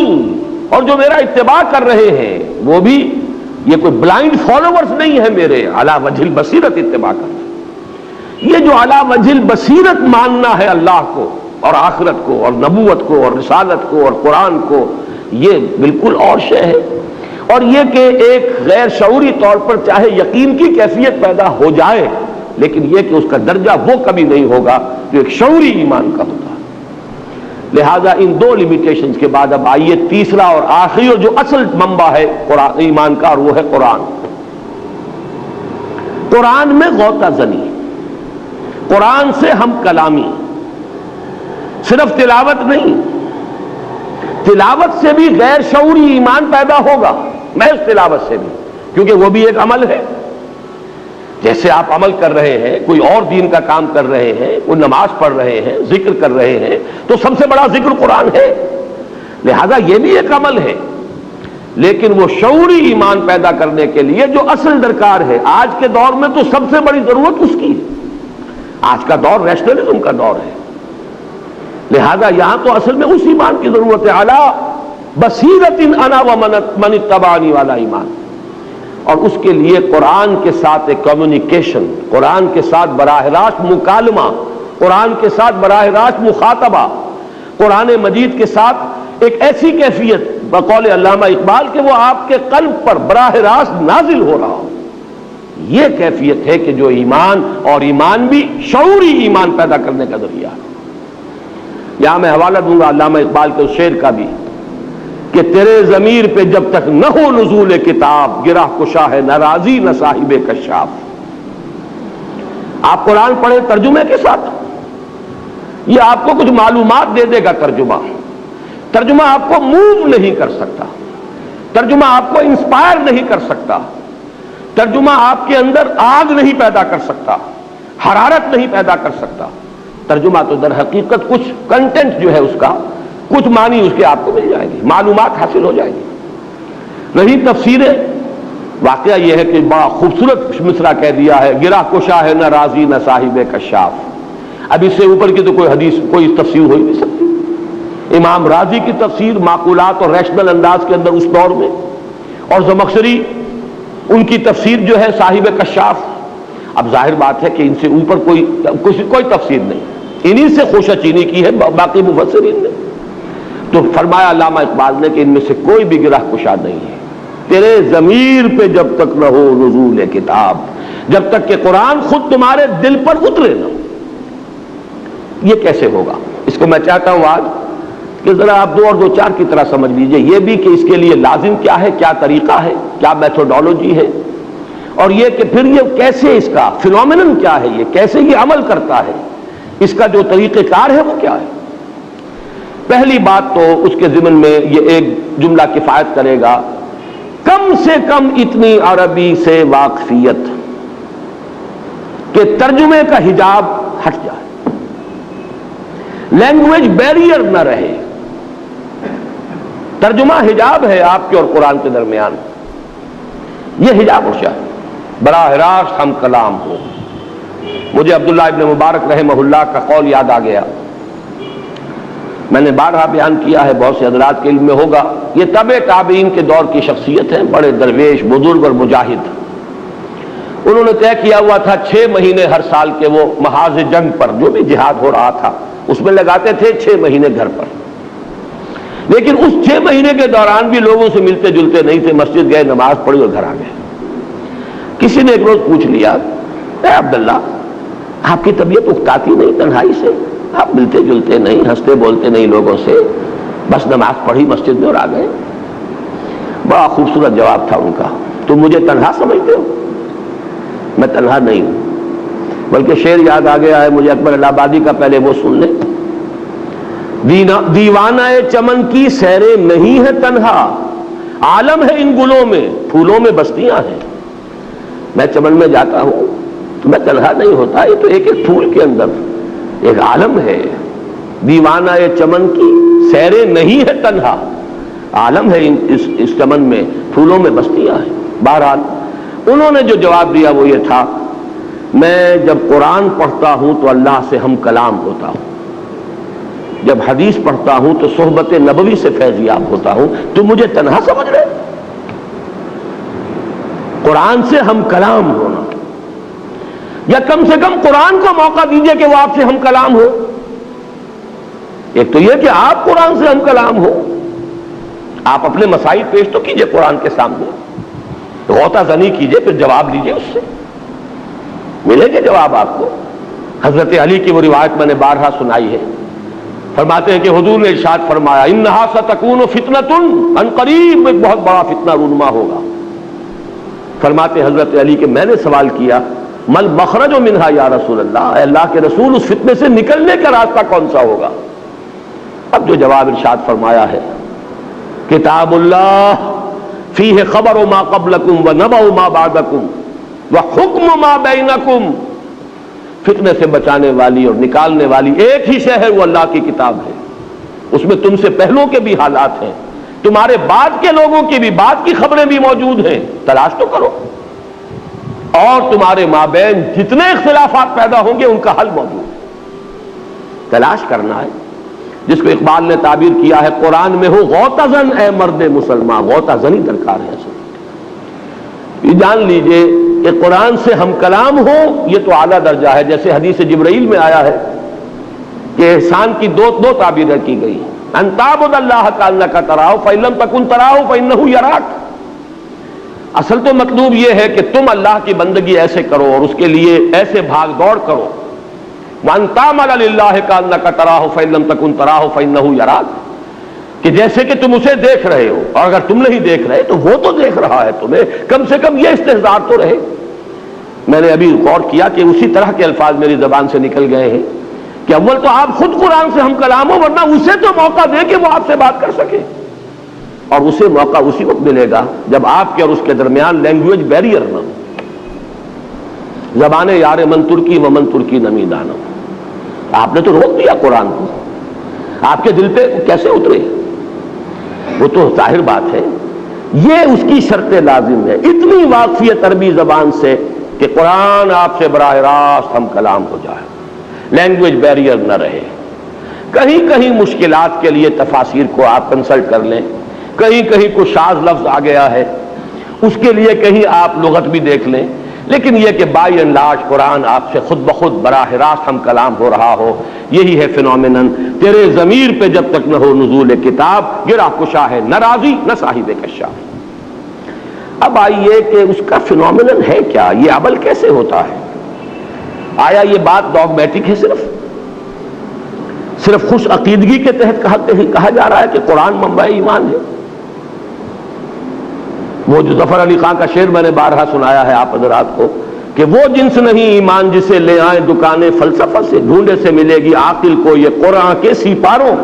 اور جو میرا اتباع کر رہے ہیں وہ بھی یہ کوئی بلائنڈ فالوورز نہیں ہے میرے، علی وجہ البصیرت اتباع کر رہے ہیں. یہ جو علی وجہ البصیرت ماننا ہے اللہ کو اور آخرت کو اور نبوت کو اور رسالت کو اور قرآن کو، یہ بالکل اور شے ہے. اور یہ کہ ایک غیر شعوری طور پر چاہے یقین کی کیفیت پیدا ہو جائے، لیکن یہ کہ اس کا درجہ وہ کبھی نہیں ہوگا جو ایک شعوری ایمان کا ہوتا ہے. لہذا ان دو لیمیٹیشنز کے بعد اب آئیے تیسرا اور آخری اور جو اصل منبع ہے قرآن ایمان کا، اور وہ ہے قرآن. قرآن میں غوطہ زنی، قرآن سے ہم کلامی، صرف تلاوت نہیں، تلاوت سے بھی غیر شعوری ایمان پیدا ہوگا، محض تلاوت سے بھی، کیونکہ وہ بھی ایک عمل ہے. جیسے آپ عمل کر رہے ہیں، کوئی اور دین کا کام کر رہے ہیں، کوئی نماز پڑھ رہے ہیں، ذکر کر رہے ہیں، تو سب سے بڑا ذکر قرآن ہے، لہذا یہ بھی ایک عمل ہے. لیکن وہ شعوری ایمان پیدا کرنے کے لیے جو اصل درکار ہے، آج کے دور میں تو سب سے بڑی ضرورت اس کی ہے. آج کا دور ریشنلزم کا دور ہے، لہذا یہاں تو اصل میں اس ایمان کی ضرورت ہے، علی بصیرۃ انا ومن اتبعنی والا ایمان. اور اس کے لیے قرآن کے ساتھ ایک کمیونیکیشن، قرآن کے ساتھ براہ راست مکالمہ، قرآن کے ساتھ براہ راست مخاطبہ، قرآن مجید کے ساتھ ایک ایسی کیفیت بقول علامہ اقبال کہ وہ آپ کے قلب پر براہ راست نازل ہو رہا ہو. یہ کیفیت ہے کہ جو ایمان، اور ایمان بھی شعوری ایمان پیدا کرنے کا ذریعہ ہے. یہاں میں حوالہ دوں گا علامہ اقبال کے اس شعر کا بھی کہ تیرے ضمیر پہ جب تک نہ ہو نزول کتاب، گرہ کشا ہے نہ راضی نہ صاحب کشاف. آپ قرآن پڑھیں ترجمے کے ساتھ، یہ آپ کو کچھ معلومات دے دے گا. ترجمہ آپ کو موو نہیں کر سکتا، ترجمہ آپ کو انسپائر نہیں کر سکتا، ترجمہ آپ کے اندر آگ نہیں پیدا کر سکتا، حرارت نہیں پیدا کر سکتا. ترجمہ تو در حقیقت کچھ کنٹینٹ جو ہے اس کا، کچھ معنی اس کے آپ کو مل جائے گی، معلومات حاصل ہو جائے گی. نہیں تفسیریں، واقعہ یہ ہے کہ بڑا خوبصورت مصرع کہہ دیا ہے، گرہ کشا ہے نہ راضی نہ صاحب کشاف. اب اس سے اوپر کی تو کوئی حدیث، کوئی تفسیر ہو ہی نہیں سکتی. امام راضی کی تفسیر معقولات اور ریشنل انداز کے اندر اس دور میں، اور زمخشری ان کی تفسیر جو ہے صاحب کشاف. اب ظاہر بات ہے کہ ان سے اوپر کوئی تفسیر نہیں، انہی سے خوشہ چینی کی ہے باقی مفسرین نے. تو فرمایا علامہ اقبال نے کہ ان میں سے کوئی بھی گرہ کشا نہیں ہے. تیرے ضمیر پہ جب تک نہ ہو نزول کتاب، جب تک کہ قرآن خود تمہارے دل پر اترے نہ. یہ کیسے ہوگا؟ اس کو میں چاہتا ہوں آج کہ ذرا آپ 2 اور 2 4 کی طرح سمجھ لیجئے. یہ بھی کہ اس کے لیے لازم کیا ہے، کیا طریقہ ہے، کیا میتھوڈولوجی ہے، اور یہ کہ پھر یہ کیسے، اس کا فینومینن کیا ہے، یہ کیسے یہ عمل کرتا ہے، اس کا جو طریقہ کار ہے وہ کیا ہے. پہلی بات تو اس کے ضمن میں یہ ایک جملہ کفایت کرے گا، کم سے کم اتنی عربی سے واقفیت کہ ترجمے کا حجاب ہٹ جائے، لینگویج بیریئر نہ رہے. ترجمہ حجاب ہے آپ کے اور قرآن کے درمیان، یہ حجاب اٹھ جائے، براہ راست ہم کلام ہو. مجھے عبداللہ ابن مبارک رحمہ اللہ کا قول یاد آ گیا. میں نے بارہا بیان کیا ہے، بہت سے حضرات کے علم میں ہوگا. یہ تبع تابعین کے دور کی شخصیت ہیں، بڑے درویش، بزرگ اور مجاہد. انہوں نے طے کیا ہوا تھا 6 مہینے ہر سال کے وہ محاذ جنگ پر، جو بھی جہاد ہو رہا تھا اس میں لگاتے تھے 6 مہینے گھر پر. لیکن اس 6 مہینے کے دوران بھی لوگوں سے ملتے جلتے نہیں تھے، مسجد گئے، نماز پڑھی اور گھر آ گئے. کسی نے ایک روز پوچھ لیا، اے عبداللہ آپ کی طبیعت اکتاتی نہیں تنہائی سے؟ آپ ملتے جلتے نہیں، ہنستے بولتے نہیں لوگوں سے، بس نماز پڑھی مسجد میں اور آ گئے؟ بڑا خوبصورت جواب تھا ان کا، تم مجھے تنہا سمجھتے ہو؟ میں تنہا نہیں ہوں، بلکہ شعر یاد آ گیا ہے مجھے اکبر الہ آبادی کا، پہلے وہ سن لیں۔ دیوانہ چمن کی سیریں نہیں ہے تنہا، عالم ہے ان گلوں میں، پھولوں میں بستیاں ہیں۔ میں چمن میں جاتا ہوں تو میں تنہا نہیں ہوتا، یہ تو ایک ایک پھول کے اندر ایک عالم ہے۔ دیوانہ چمن کی سیریں نہیں ہے تنہا، عالم ہے اس چمن میں، پھولوں میں بستیاں ہیں۔ بہرحال انہوں نے جو جواب دیا وہ یہ تھا، میں جب قرآن پڑھتا ہوں تو اللہ سے ہم کلام ہوتا ہوں، جب حدیث پڑھتا ہوں تو صحبت نبوی سے فیضیاب ہوتا ہوں، تم مجھے تنہا سمجھ رہے؟ قرآن سے ہم کلام ہونا، یا کم سے کم قرآن کو موقع دیجئے کہ وہ آپ سے ہم کلام ہو۔ ایک تو یہ کہ آپ قرآن سے ہم کلام ہو، آپ اپنے مسائل پیش تو کیجئے قرآن کے سامنے، غوطہ زنی کیجئے، پھر جواب لیجئے، اس سے ملے گا جواب آپ کو۔ حضرت علی کی وہ روایت میں نے بارہا سنائی ہے، فرماتے ہیں کہ حضور نے ارشاد فرمایا، انہا ستکون فتنۃ، ان قریب ایک بہت بڑا فتنہ رونما ہوگا۔ فرماتے حضرت علی کہ میں نے سوال کیا، مل مخرج منہا یا رسول اللہ، اے اللہ کے رسول اس فتنے سے نکلنے کا راستہ کون سا ہوگا؟ اب جو جواب ارشاد فرمایا ہے، کتاب اللہ فیہ خبر ما قبلکم ونبأ ما بعدکم وحکم ما بینکم۔ فتنے سے بچانے والی اور نکالنے والی ایک ہی شے ہے، وہ اللہ کی کتاب ہے، اس میں تم سے پہلوں کے بھی حالات ہیں، تمہارے بعد کے لوگوں کی بھی، بعد کی خبریں بھی موجود ہیں، تلاش تو کرو، اور تمہارے مابین جتنے اختلافات پیدا ہوں گے ان کا حل موجود ہے، تلاش کرنا ہے۔ جس کو اقبال نے تعبیر کیا ہے، قرآن میں ہو غوطہ زن اے مرد مسلمان، غوطہ زنی درکار ہے۔ یہ جان لیجئے کہ قرآن سے ہم کلام ہو، یہ تو اعلیٰ درجہ ہے، جیسے حدیث جبرائیل میں آیا ہے کہ احسان کی دو تعبیریں کی گئی، ان تعبد اللہ کانک تراہ فإن لم تکن تراہ فإنہ یراک۔ اصل تو مطلوب یہ ہے کہ تم اللہ کی بندگی ایسے کرو اور اس کے لیے ایسے بھاگ دوڑ کرو، وَأَن تَعْمَلَ لِلَّهِ كَأَنَّكَ تَرَاهُ فَإِن لَّمْ تَكُن تَرَاهُ فَإِنَّهُ يَرَاكَ، کہ جیسے کہ تم اسے دیکھ رہے ہو، اور اگر تم نہیں دیکھ رہے تو وہ تو دیکھ رہا ہے تمہیں، کم سے کم یہ استحضار تو رہے۔ میں نے ابھی غور کیا کہ اسی طرح کے الفاظ میری زبان سے نکل گئے ہیں کہ اول تو آپ خود قرآن سے ہم کلام ہو، ورنہ اسے تو موقع دے کہ وہ آپ سے بات کر سکے، اور اسے موقع اسی وقت ملے گا جب آپ کے اور اس کے درمیان لینگویج بیریئر نہ ہو۔ زبان یار من ترکی و من ترکی نمی دانم، آپ نے تو روک دیا قرآن کو، آپ کے دل پہ کیسے اترے؟ وہ تو ظاہر بات ہے، یہ اس کی شرط لازم ہے، اتنی واقفیت عربی زبان سے کہ قرآن آپ سے براہ راست ہم کلام ہو جائے، لینگویج بیریئر نہ رہے۔ کہیں کہیں مشکلات کے لیے تفاسیر کو آپ کنسلٹ کر لیں، کہیں کہیں کوئی شاذ لفظ آ گیا ہے، اس کے لیے کہیں آپ لغت بھی دیکھ لیں، لیکن یہ کہ بائی اینڈ لارج قرآن آپ سے خود بخود براہ راست ہم کلام ہو رہا ہو، یہی ہے فنومینن۔ تیرے ضمیر پہ جب تک نہ ہو نزول کتاب، گرہ کشا ہے نہ راضی نہ صاحب کشاف۔ اب آئیے کہ اس کا فنومینن ہے کیا، یہ عمل کیسے ہوتا ہے؟ آیا یہ بات ڈاگمیٹک ہے، صرف خوش عقیدگی کے تحت کہا جا رہا ہے کہ قرآن منبع ایمان ہے؟ وہ جو ظفر علی خان کا شعر میں نے بارہا سنایا ہے آپ حضرات کو کہ وہ جنس نہیں ایمان جسے لے آئیں دکانیں فلسفہ سے، ڈھونڈے سے ملے گی عاقل کو یہ قرآن کے سیپاروں،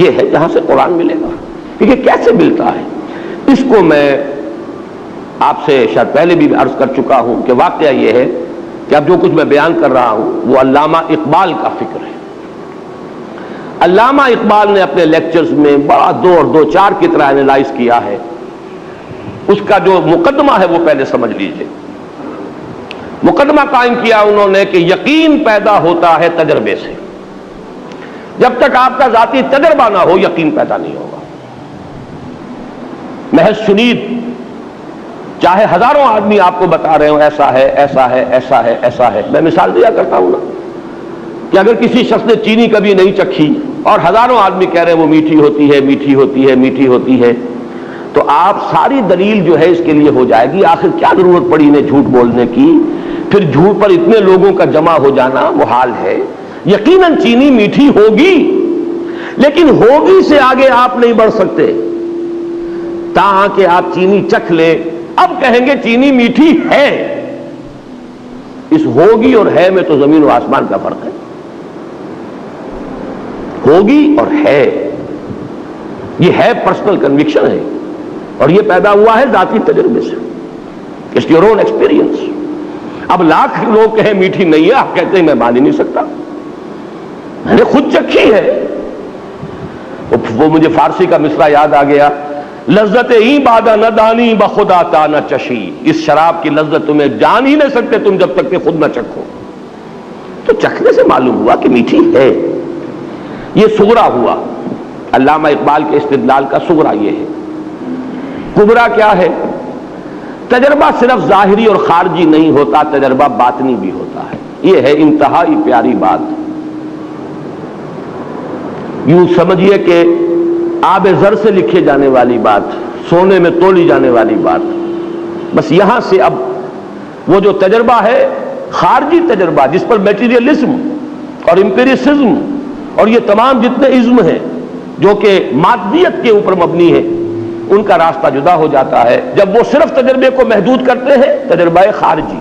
یہ ہے جہاں سے قرآن ملے گا۔ کیونکہ کیسے ملتا ہے اس کو میں آپ سے شاید پہلے بھی عرض کر چکا ہوں کہ واقعہ یہ ہے کہ اب جو کچھ میں بیان کر رہا ہوں وہ علامہ اقبال کا فکر ہے۔ علامہ اقبال نے اپنے لیکچرز میں بڑا 2 اور 2 4 کی طرح اینالائز کیا ہے۔ اس کا جو مقدمہ ہے وہ پہلے سمجھ لیجئے۔ مقدمہ قائم کیا انہوں نے کہ یقین پیدا ہوتا ہے تجربے سے، جب تک آپ کا ذاتی تجربہ نہ ہو یقین پیدا نہیں ہوگا۔ محض شنید چاہے ہزاروں آدمی آپ کو بتا رہے ہوں ایسا ہے ایسا ہے ایسا ہے ایسا ہے، میں مثال دیا کرتا ہوں نا کہ اگر کسی شخص نے چینی کبھی نہیں چکھی اور ہزاروں آدمی کہہ رہے ہیں وہ میٹھی ہوتی ہے میٹھی ہوتی ہے میٹھی ہوتی ہے، تو آپ ساری دلیل جو ہے اس کے لیے ہو جائے گی، آخر کیا ضرورت پڑی انہیں جھوٹ بولنے کی؟ پھر جھوٹ پر اتنے لوگوں کا جمع ہو جانا محال ہے۔ یقیناً چینی میٹھی ہوگی، لیکن ہوگی سے آگے آپ نہیں بڑھ سکتے تاہاں کہ آپ چینی چکھ لیں۔ اب کہیں گے چینی میٹھی ہے، اس ہوگی اور ہے میں تو زمین و آسمان کا فرق ہے۔ ہوگی اور ہے، یہ ہے پرسنل کنوکشن ہے، اور یہ پیدا ہوا ہے ذاتی تجربے سے، اٹس یور اون ایکسپیرینس۔ اب لاکھ لوگ کہیں میٹھی نہیں ہے، آپ کہتے ہیں میں مان ہی نہیں سکتا، میں نے خود چکھی ہے۔ وہ مجھے فارسی کا مصرع یاد آ گیا، لذت ہی بادہ نہ دانی بخدا تا نہ چشی، اس شراب کی لذت تمہیں جان ہی نہیں سکتے تم جب تک کہ خود نہ چکھو۔ تو چکھنے سے معلوم ہوا کہ میٹھی ہے، یہ صغرا ہوا۔ علامہ اقبال کے استدلال کا صغرا یہ ہے۔ کبرا کیا ہے؟ تجربہ صرف ظاہری اور خارجی نہیں ہوتا، تجربہ باطنی بھی ہوتا ہے۔ یہ ہے انتہائی پیاری بات۔ یوں سمجھیے کہ آب زر سے لکھے جانے والی بات، سونے میں تولی جانے والی بات، بس یہاں سے اب وہ جو تجربہ ہے خارجی تجربہ جس پر میٹیریلزم اور امپیریسزم اور یہ تمام جتنے ازم ہیں جو کہ مادیت کے اوپر مبنی ہے، ان کا راستہ جدا ہو جاتا ہے جب وہ صرف تجربے کو محدود کرتے ہیں۔ تجربہ خارجی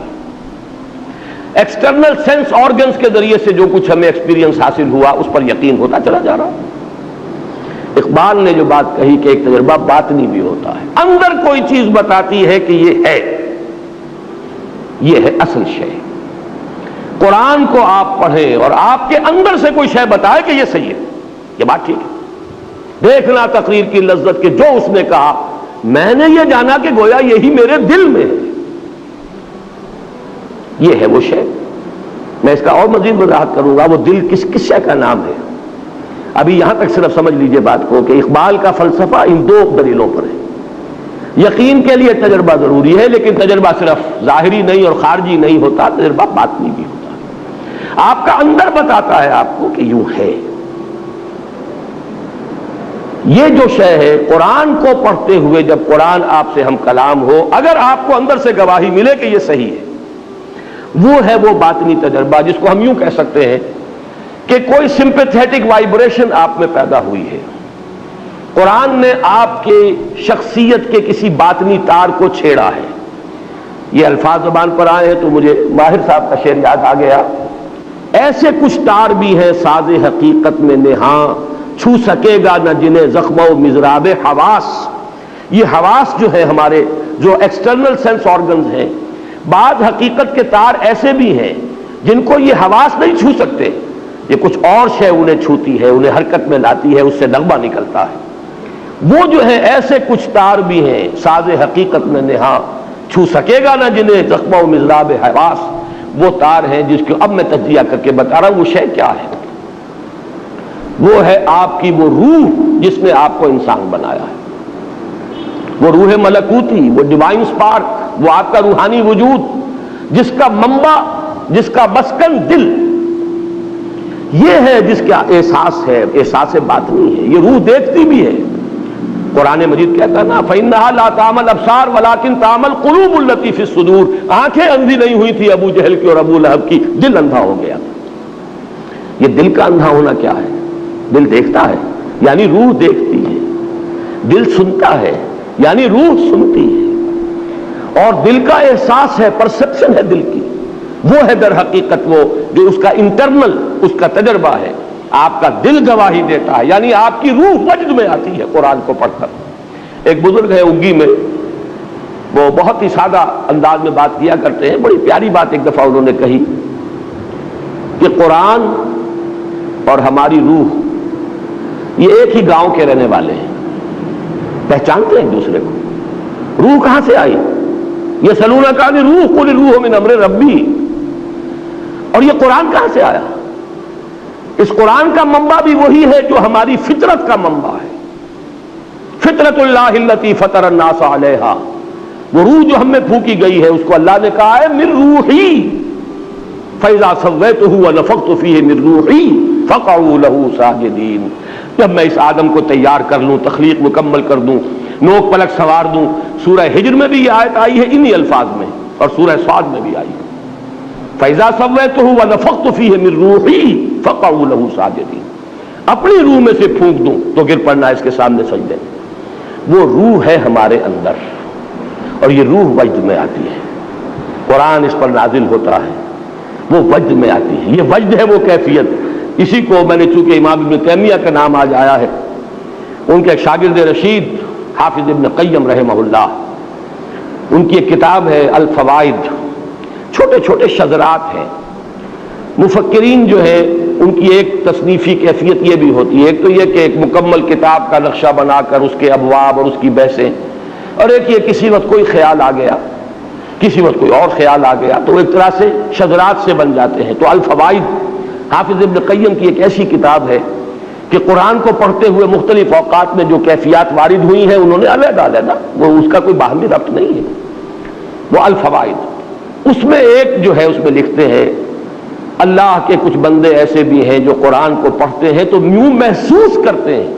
ایکسٹرنل سینس آرگنز کے ذریعے سے جو کچھ ہمیں ایکسپیرینس حاصل ہوا اس پر یقین ہوتا چلا جا رہا۔ اقبال نے جو بات کہی کہ ایک تجربہ باطنی بھی ہوتا ہے، اندر کوئی چیز بتاتی ہے کہ یہ ہے اصل شے۔ قرآن کو آپ پڑھیں اور آپ کے اندر سے کوئی شے بتائے کہ یہ صحیح ہے، یہ بات ٹھیک ہے۔ دیکھنا تقریر کی لذت کہ جو اس نے کہا میں نے یہ جانا کہ گویا یہی میرے دل میں ہے، یہ ہے وہ شے۔ میں اس کا اور مزید وضاحت کروں گا، وہ دل کس شے کا نام ہے۔ ابھی یہاں تک صرف سمجھ لیجئے بات کو کہ اقبال کا فلسفہ ان دو دلیلوں پر ہے۔ یقین کے لیے تجربہ ضروری ہے، لیکن تجربہ صرف ظاہری نہیں اور خارجی نہیں ہوتا، تجربہ باطنی بھی ہوتا ہے۔ آپ کا اندر بتاتا ہے آپ کو کہ یوں ہے۔ یہ جو شے ہے قرآن کو پڑھتے ہوئے، جب قرآن آپ سے ہم کلام ہو، اگر آپ کو اندر سے گواہی ملے کہ یہ صحیح ہے، وہ ہے وہ باطنی تجربہ جس کو ہم یوں کہہ سکتے ہیں کہ کوئی سمپیتھیٹک وائبریشن آپ میں پیدا ہوئی ہے۔ قرآن نے آپ کے شخصیت کے کسی باطنی تار کو چھیڑا ہے۔ یہ الفاظ زبان پر آئے ہیں تو مجھے ماہر صاحب کا شعر یاد آ گیا، ایسے کچھ تار بھی ہیں ساز حقیقت میں نہاں، چھو سکے گا نہ جنہیں زخم و مضراب حواس۔ یہ حواس جو ہے ہمارے جو ایکسٹرنل سینس آرگنز ہیں، بعض حقیقت کے تار ایسے بھی ہیں جن کو یہ حواس نہیں چھو سکتے، یہ کچھ اور شے انہیں چھوتی ہے، انہیں حرکت میں لاتی ہے، اس سے نغمہ نکلتا ہے۔ وہ جو ہے ایسے کچھ تار بھی ہیں ساز حقیقت میں نہاں، چھو سکے گا نہ جنہیں زخم و مضراب حواس۔ وہ تار ہیں جس کو اب میں تجزیہ کر کے بتا رہا ہوں وہ شے کیا ہے۔ وہ ہے آپ کی وہ روح جس نے آپ کو انسان بنایا ہے، وہ روح ملکوتی، وہ ڈیوائن سپارک، وہ آپ کا روحانی وجود جس کا منبع، جس کا مسکن دل، یہ ہے جس کا احساس ہے، احساس باطنی ہے۔ یہ روح دیکھتی بھی ہے، قرآن مجید کہتا ہے نا فَإِنَّهَا لَا تَعْمَى الْأَبْصَارُ وَلَكِن تَعْمَى الْقُلُوبُ الَّتِي فِي الصُّدُورِ۔ آنکھیں اندھی نہیں ہوئی تھی ابو جہل کی اور ابو لہب کی، دل اندھا ہو گیا تھا۔ یہ دل کا اندھا ہونا کیا ہے؟ دل دیکھتا ہے یعنی روح دیکھتی ہے، دل سنتا ہے یعنی روح سنتی ہے، اور دل کا احساس ہے، پرسپشن ہے دل کی، وہ ہے در حقیقت وہ جو اس کا انٹرنل، اس کا تجربہ ہے۔ آپ کا دل گواہی دیتا ہے، یعنی آپ کی روح وجد میں آتی ہے قرآن کو پڑھ کر۔ ایک بزرگ ہے اگی میں، وہ بہت ہی سادہ انداز میں بات کیا کرتے ہیں، بڑی پیاری بات ایک دفعہ انہوں نے کہی کہ قرآن اور ہماری روح یہ ایک ہی گاؤں کے رہنے والے ہیں، پہچانتے ہیں ایک دوسرے کو۔ روح کہاں سے آئی؟ یہ سلونہ کا روح قل روح من امر ربی، اور یہ قرآن کہاں سے آیا؟ اس قرآن کا منبع بھی وہی ہے جو ہماری فطرت کا منبع ہے، فطرت اللہ التی فطر الناس علیہا۔ وہ روح جو ہم میں پھونکی گئی ہے اس کو اللہ نے کہا ہے من روحی فاذا سویتہ ونفخت فیہ من روحی فقعوا لہ ساجدین۔ جب میں اس آدم کو تیار کر لوں، تخلیق مکمل کر دوں، نوک پلک سوار دوں. سورہ ہجر میں بھی یہ آیت آئی ہے انہی الفاظ میں, اور سورہ صاد میں بھی آئی ہے. فَإِذَا سَوَّيْتُهُ وَنَفَخْتُ فِيهِ مِن رُوحِي فَقَعُوا لَهُ سَاجِدِينَ. اپنی روح میں سے پھونک دوں تو گر پڑنا اس کے سامنے سجدے. وہ روح ہے ہمارے اندر, اور یہ روح وجد میں آتی ہے. قرآن اس پر نازل ہوتا ہے, وہ وجد میں آتی ہے. یہ وجد ہے وہ کیفیت. اسی کو میں نے چونکہ امام ابن تیمیہ کا نام آج آیا ہے, ان کے ایک شاگرد رشید حافظ ابن قیم رحمہ اللہ, ان کی ایک کتاب ہے الفوائد, چھوٹے چھوٹے شذرات ہیں. مفکرین جو ہے ان کی ایک تصنیفی کیفیت یہ بھی ہوتی ہے, ایک تو یہ کہ ایک مکمل کتاب کا نقشہ بنا کر اس کے ابواب اور اس کی بحثیں, اور ایک یہ کسی وقت کوئی خیال آ گیا, کسی وقت کوئی اور خیال آ گیا, تو ایک طرح سے شذرات سے بن جاتے ہیں. تو الفوائد حافظ ابن قیم کی ایک ایسی کتاب ہے کہ قرآن کو پڑھتے ہوئے مختلف اوقات میں جو کیفیات وارد ہوئی ہیں انہوں نے علیحدہ علیحدہ, وہ اس کا کوئی باہمی ربط نہیں ہے. وہ الفوائد, اس میں ایک جو ہے اس میں لکھتے ہیں اللہ کے کچھ بندے ایسے بھی ہیں جو قرآن کو پڑھتے ہیں تو یوں محسوس کرتے ہیں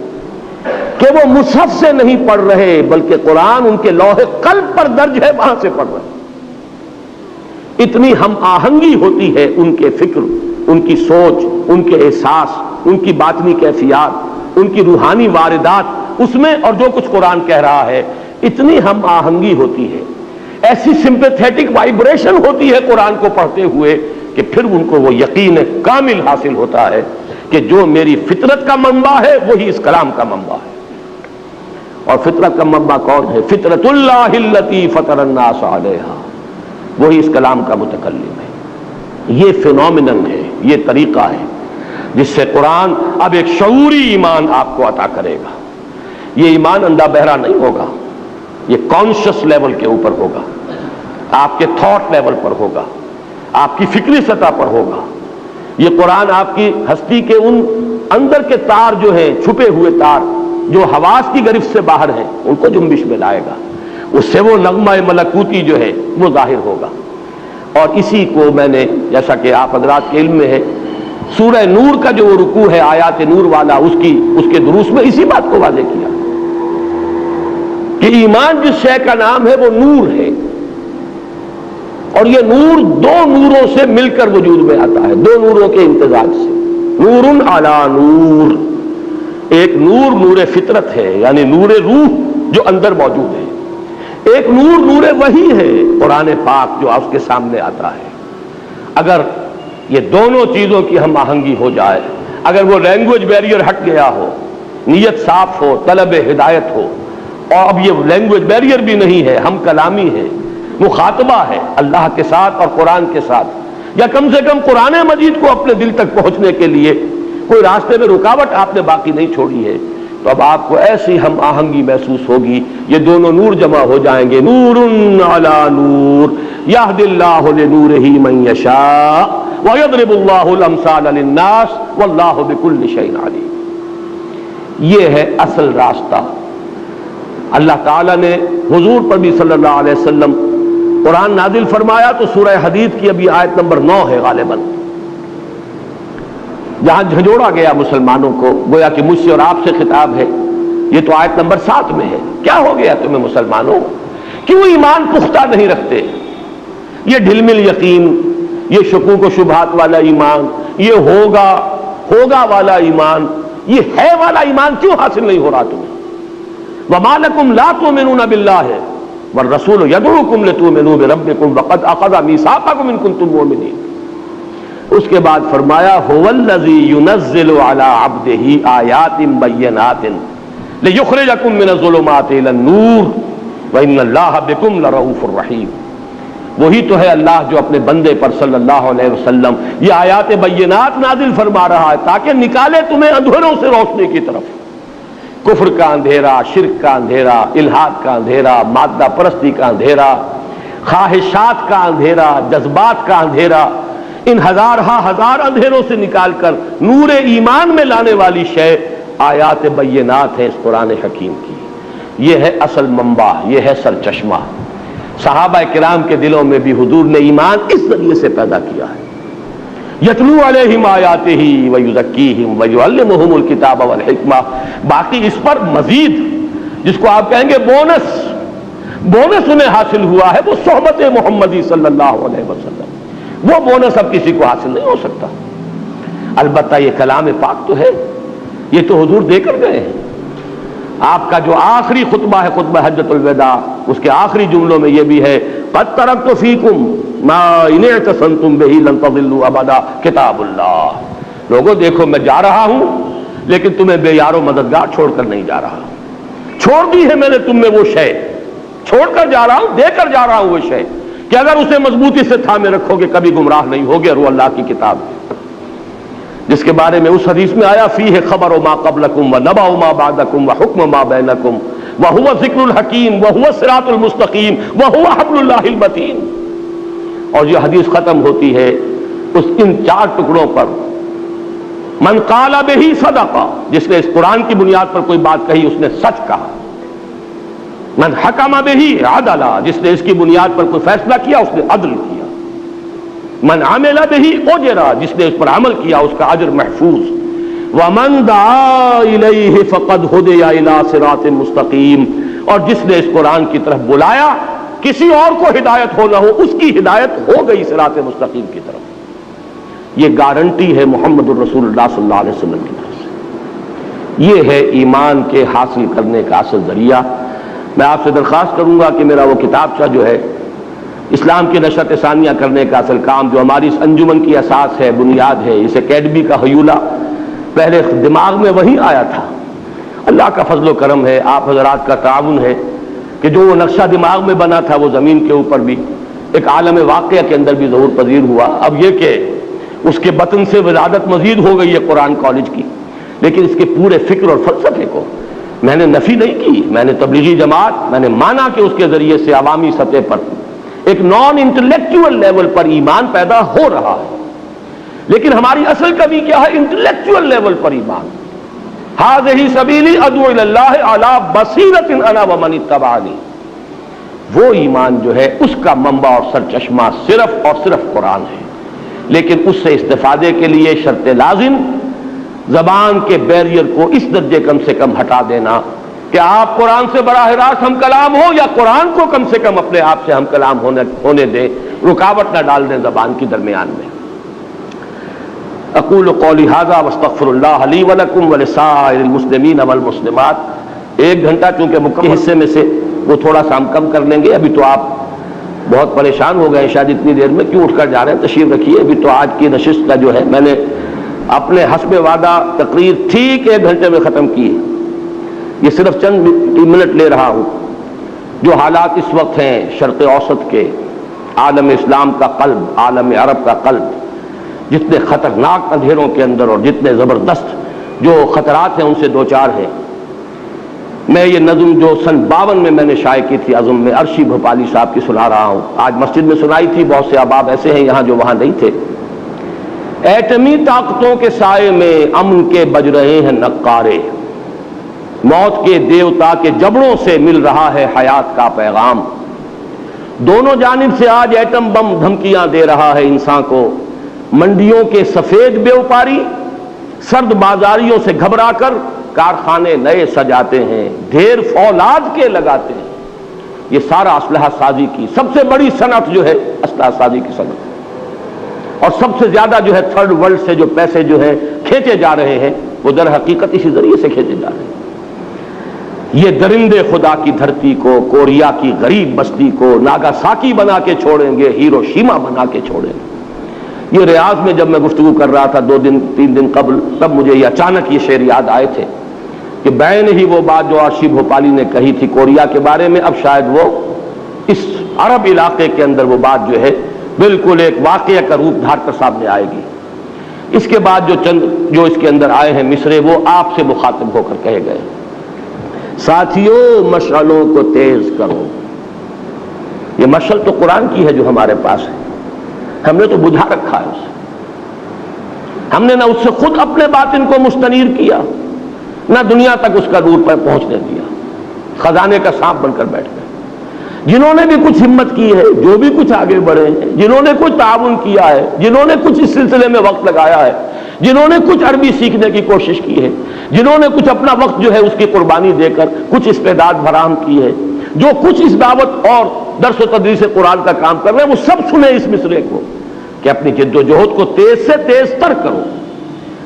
کہ وہ مصحف سے نہیں پڑھ رہے بلکہ قرآن ان کے لوح قلب پر درج ہے, وہاں سے پڑھ رہے. اتنی ہم آہنگی ہوتی ہے ان کے فکر, ان کی سوچ, ان کے احساس, ان کی باطنی کیفیات, ان کی روحانی واردات اس میں, اور جو کچھ قرآن کہہ رہا ہے, اتنی ہم آہنگی ہوتی ہے, ایسی سمپیتھیٹک وائبریشن ہوتی ہے قرآن کو پڑھتے ہوئے کہ پھر ان کو وہ یقین کامل حاصل ہوتا ہے کہ جو میری فطرت کا منبع ہے وہی اس کلام کا منبع ہے. اور فطرت کا منبع کون ہے؟ فطرت اللہ التی فطر الناس علیہا, وہی اس کلام کا متکلم ہے. یہ فینومینن ہے, یہ طریقہ ہے جس سے قرآن اب ایک شعوری ایمان آپ کو عطا کرے گا. یہ ایمان اندھا بہرا نہیں ہوگا, یہ کانشس لیول کے اوپر ہوگا, آپ کے تھاٹ لیول پر ہوگا, آپ کی فکری سطح پر ہوگا. یہ قرآن آپ کی ہستی کے ان اندر کے تار جو ہیں, چھپے ہوئے تار جو حواس کی گرفت سے باہر ہیں, ان کو جنبش میں لائے گا. اس سے وہ نغمہ ملکوتی جو ہے وہ ظاہر ہوگا. اور اسی کو میں نے, جیسا کہ آپ حضرات کے علم میں ہے, سورہ نور کا جو رکوع ہے آیات نور والا, اس کے دروس میں اسی بات کو واضح کیا کہ ایمان جس شے کا نام ہے وہ نور ہے, اور یہ نور دو نوروں سے مل کر وجود میں آتا ہے, دو نوروں کے امتزاج سے. نور علی نور, ایک نور نور فطرت ہے یعنی نور روح جو اندر موجود ہے, ایک نور نور وحی ہے قرآن پاک جو اس کے سامنے آتا ہے. اگر یہ دونوں چیزوں کی ہم آہنگی ہو جائے, اگر وہ لینگویج بیریئر ہٹ گیا ہو, نیت صاف ہو, طلب ہدایت ہو, اور اب یہ لینگویج بیریئر بھی نہیں ہے, ہم کلامی ہے, مخاطبہ ہے اللہ کے ساتھ اور قرآن کے ساتھ, یا کم سے کم قرآن مجید کو اپنے دل تک پہنچنے کے لیے کوئی راستے میں رکاوٹ آپ نے باقی نہیں چھوڑی ہے, تو اب آپ کو ایسی ہم آہنگی محسوس ہوگی, یہ دونوں نور جمع ہو جائیں گے. نور علی نور یہدی اللہ لنورہ من یشاء ویضرب اللہ الامثال للناس واللہ بکل شیء علیم. یہ ہے اصل راستہ. اللہ تعالیٰ نے حضور پر بھی صلی اللہ علیہ وسلم قرآن نازل فرمایا تو سورہ حدید کی ابھی آیت نمبر 9 ہے غالباً, جہاں جھنجھوڑا گیا مسلمانوں کو, گویا کہ مجھ سے اور آپ سے خطاب ہے. یہ تو آیت نمبر 7 میں ہے. کیا ہو گیا تمہیں مسلمانوں, کیوں ایمان پختہ نہیں رکھتے؟ یہ ڈھل مل یقین, یہ شکوک و شبہات والا ایمان, یہ ہوگا والا ایمان, یہ ہے والا ایمان کیوں حاصل نہیں ہو رہا تمہیں؟ وَمَا لَكُمْ لَا تُؤْمِنُونَ بِاللَّهِ وَالرَّسُولُ يَدْعُوكُمْ لِتُؤْمِنُوا بِرَبِّكُمْ وَقَدْ أَخَذَ مِيثَاقَكُمْ إِن كُنتُم مُّؤْمِنِينَ. اس کے بعد فرمایا هُوَ الَّذِي يُنَزِّلُ عَلَىٰ عَبْدِهِ آيَاتٍ بَيِّنَاتٍ لِيُخْرِجَكُم مِّنَ الظُّلُمَاتِ إِلَى النُّورِ وَإِنَّ اللَّهَ بِكُمْ لَرَءُوفٌ رَّحِيمٌ. وہی تو ہے اللہ جو اپنے بندے پر صلی اللہ علیہ وسلم یہ آیات بینات نازل فرما رہا ہے تاکہ نکالے تمہیں اندھیروں سے روشنی کی طرف. کفر کا اندھیرا, شرک کا اندھیرا, الحاد کا اندھیرا, مادہ پرستی کا اندھیرا, خواہشات کا اندھیرا, جذبات کا اندھیرا, ان ہزار اندھیروں سے نکال کر نور ایمان میں لانے والی شے آیات بینات ہے اس قرآن حکیم کی. یہ ہے اصل منبع, یہ ہے سرچشمہ. صحابہ کرام کے دلوں میں بھی حضور نے ایمان اس ذریعے سے پیدا کیا ہے. یتلو علیہم آیاتہ ویزکیہم ویعلمہم الکتاب والحکمہ. باقی اس پر مزید جس کو آپ کہیں گے بونس انہیں حاصل ہوا ہے، وہ صحبت محمدی صلی اللہ علیہ وسلم، وہ بونس اب کسی کو حاصل نہیں ہو سکتا۔ البتہ یہ کلام پاک تو ہے، یہ تو حضور دے کر گئے ہیں۔ آپ کا جو آخری خطبہ ہے، خطبہ حجۃ الوداع، اس کے آخری جملوں میں یہ بھی ہے، قد ترکت فیکم ما ان اعتصمتم بہ لن تضلوا ابدا کتاب اللہ۔ لوگوں دیکھو میں جا رہا ہوں، لیکن تمہیں بے یار و مددگار چھوڑ کر نہیں جا رہا، چھوڑ دی ہے میں نے تم میں وہ شے، چھوڑ کر جا رہا ہوں، دے کر جا رہا ہوں وہ شے کہ اگر اسے مضبوطی سے تھامے رکھو گے کبھی گمراہ نہیں ہوگے، اور وہ اللہ کی کتاب ہے جس کے بارے میں اس حدیث میں آیا، فیہ خبر ما قبلکم ونبأ ما بعدکم وحکم ما بینکم وہو ذکر الحکیم وہو الصراط المستقیم وہو حبل اللہ المتین۔ اور یہ حدیث ختم ہوتی ہے ان 4 ٹکڑوں پر، من قال بہ صدق، جس نے اس قرآن کی بنیاد پر کوئی بات کہی اس نے سچ کہا، من حکم بہ عدل، جس نے اس کی بنیاد پر کوئی فیصلہ کیا اس نے عدل کیا، من عمل بہ اجر، جس نے اس پر عمل کیا اس کا اجر محفوظ، ومن دعا الیہ فقد ہدی الی صراط مستقیم، اور جس نے اس قرآن کی طرف بلایا کسی اور کو ہدایت ہو نہ ہو اس کی ہدایت ہو گئی صراط مستقیم کی طرف۔ یہ گارنٹی ہے محمد الرسول اللہ صلی اللہ علیہ وسلم کی طرف سے۔ یہ ہے ایمان کے حاصل کرنے کا اصل ذریعہ۔ میں آپ سے درخواست کروں گا کہ میرا وہ کتابچہ جو ہے اسلام کی نشرت ثانیہ کرنے کا اصل کام، جو ہماری اس انجمن کی اساس ہے، بنیاد ہے، اس اکیڈمی کا حیولہ پہلے دماغ میں وہی آیا تھا۔ اللہ کا فضل و کرم ہے، آپ حضرات کا تعاون ہے کہ جو وہ نقشہ دماغ میں بنا تھا وہ زمین کے اوپر بھی ایک عالم واقعہ کے اندر بھی ظہور پذیر ہوا۔ اب یہ کہ اس کے بطن سے ولادت مزید ہو گئی ہے قرآن کالج کی، لیکن اس کے پورے فکر اور فلسفے کو میں نے نفی نہیں کی، میں نے تبلیغی جماعت، میں نے مانا کہ اس کے ذریعے سے عوامی سطح پر ایک نان انٹلیکچوئل لیول پر ایمان پیدا ہو رہا ہے، لیکن ہماری اصل کمی کیا ہے؟ انٹلیکچوئل لیول پر ایمان۔ ھذہ سبیلی ادعو الی اللہ علی بصیرۃ انا ومن اتبعنی، وہ ایمان جو ہے اس کا منبع اور سرچشمہ صرف اور صرف قرآن ہے، لیکن اس سے استفادے کے لیے شرط لازم زبان کے بیریئر کو اس درجے کم سے کم ہٹا دینا کہ آپ قرآن سے براہ راست ہم کلام ہو، یا قرآن کو کم سے کم اپنے آپ سے ہم کلام ہونے دیں، رکاوٹ نہ ڈال دیں زبان کی درمیان میں۔ اقول قولی ھذا واستغفر اللہ لی ولکم ولسائر المسلمین والمسلمات۔ 1 گھنٹہ چونکہ مکمل حصے میں سے وہ تھوڑا سا ہم کم کر لیں گے، ابھی تو آپ بہت پریشان ہو گئے شاید اتنی دیر میں، کیوں اٹھ کر جا رہے ہیں؟ تشریف رکھیے۔ ابھی تو آج کی نشست کا جو ہے میں نے اپنے حسب وعدہ تقریر ٹھیک 1 گھنٹے میں ختم کی ہے، یہ صرف چند منٹ لے رہا ہوں۔ جو حالات اس وقت ہیں شرق اوسط کے، عالم اسلام کا قلب، عالم عرب کا قلب، جتنے خطرناک اندھیروں کے اندر اور جتنے زبردست جو خطرات ہیں ان سے دوچار ہیں۔ میں یہ نظم جو سن 52 میں نے شائع کی تھی عزم میں، عرشی بھوپالی صاحب کی سنا رہا ہوں، آج مسجد میں سنائی تھی، بہت سے احباب ایسے ہیں یہاں جو وہاں نہیں تھے۔ ایٹمی طاقتوں کے سائے میں امن کے بج رہے ہیں نقارے، موت کے دیوتا کے جبڑوں سے مل رہا ہے حیات کا پیغام، دونوں جانب سے آج ایٹم بم دھمکیاں دے رہا ہے انسان کو، منڈیوں کے سفید بیوپاری سرد بازاریوں سے گھبرا کر کارخانے نئے سجاتے ہیں، ڈھیر فولاد کے لگاتے ہیں۔ یہ سارا اسلحہ سازی کی سب سے بڑی صنعت جو ہے اسلحہ سازی کی صنعت، اور سب سے زیادہ جو ہے تھرڈ ورلڈ سے جو پیسے جو ہے کھینچے جا رہے ہیں وہ در حقیقت اسی ذریعے سے کھینچے جا رہے ہیں۔ یہ درندے خدا کی دھرتی کو، کوریا کی غریب بستی کو ناگاساکی بنا کے چھوڑیں گے، ہیروشیما بنا کے چھوڑیں گے۔ یہ ریاض میں جب میں گفتگو کر رہا تھا 2-3 دن قبل، تب مجھے یہ اچانک یہ شعر یاد آئے تھے کہ بین ہی وہ بات جو عرشی بھوپالی نے کہی تھی کوریا کے بارے میں، اب شاید وہ اس عرب علاقے کے اندر وہ بات جو ہے بالکل ایک واقعہ کا روپ دھار کر سامنے آئے گی۔ اس کے بعد جو اس کے اندر آئے ہیں مصرے، وہ آپ سے مخاطب ہو کر کہے گئے، ساتھیوں مشعلوں کو تیز کرو۔ یہ مشعل تو قرآن کی ہے جو ہمارے پاس ہے، ہم نے تو بجھا رکھا ہے اسے، ہم نے نہ اس سے خود اپنے باطن کو مستنیر کیا، نہ دنیا تک اس کا نور پر پہنچنے دیا، خزانے کا سانپ بن کر بیٹھ گئے۔ جنہوں نے بھی کچھ ہمت کی ہے، جو بھی کچھ آگے بڑھے ہیں، جنہوں نے کچھ تعاون کیا ہے، جنہوں نے کچھ اس سلسلے میں وقت لگایا ہے، جنہوں نے کچھ عربی سیکھنے کی کوشش کی ہے، جنہوں نے کچھ اپنا وقت جو ہے اس کی قربانی دے کر کچھ استعداد فراہم کی ہے، جو کچھ اس دعوت اور درس و تدریس قرآن کا کام کر رہے ہیں، وہ سب سنیں اس مصرعے کو کہ اپنی جد و جہد کو تیز سے تیز تر کرو۔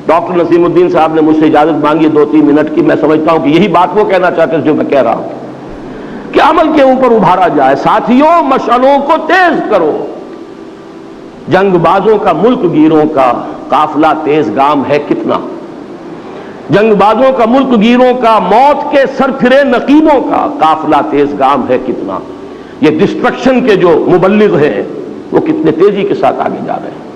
ڈاکٹر نسیم الدین صاحب نے مجھ سے اجازت مانگی 2-3 منٹ کی، میں سمجھتا ہوں کہ یہی بات وہ کہنا چاہتے ہیں جو میں کہہ رہا ہوں کہ عمل کے اوپر ابھارا جائے۔ ساتھیوں، مشعلوں کو تیز کرو، جنگ بازوں کا ملک گیروں کا قافلہ تیز گام ہے کتنا، جنگ بازوں کا ملک گیروں کا موت کے سر پھرے نقیبوں کا قافلہ تیز گام ہے کتنا۔ یہ ڈسٹرکشن کے جو مبلغ ہیں وہ کتنے تیزی کے ساتھ آگے جا رہے ہیں۔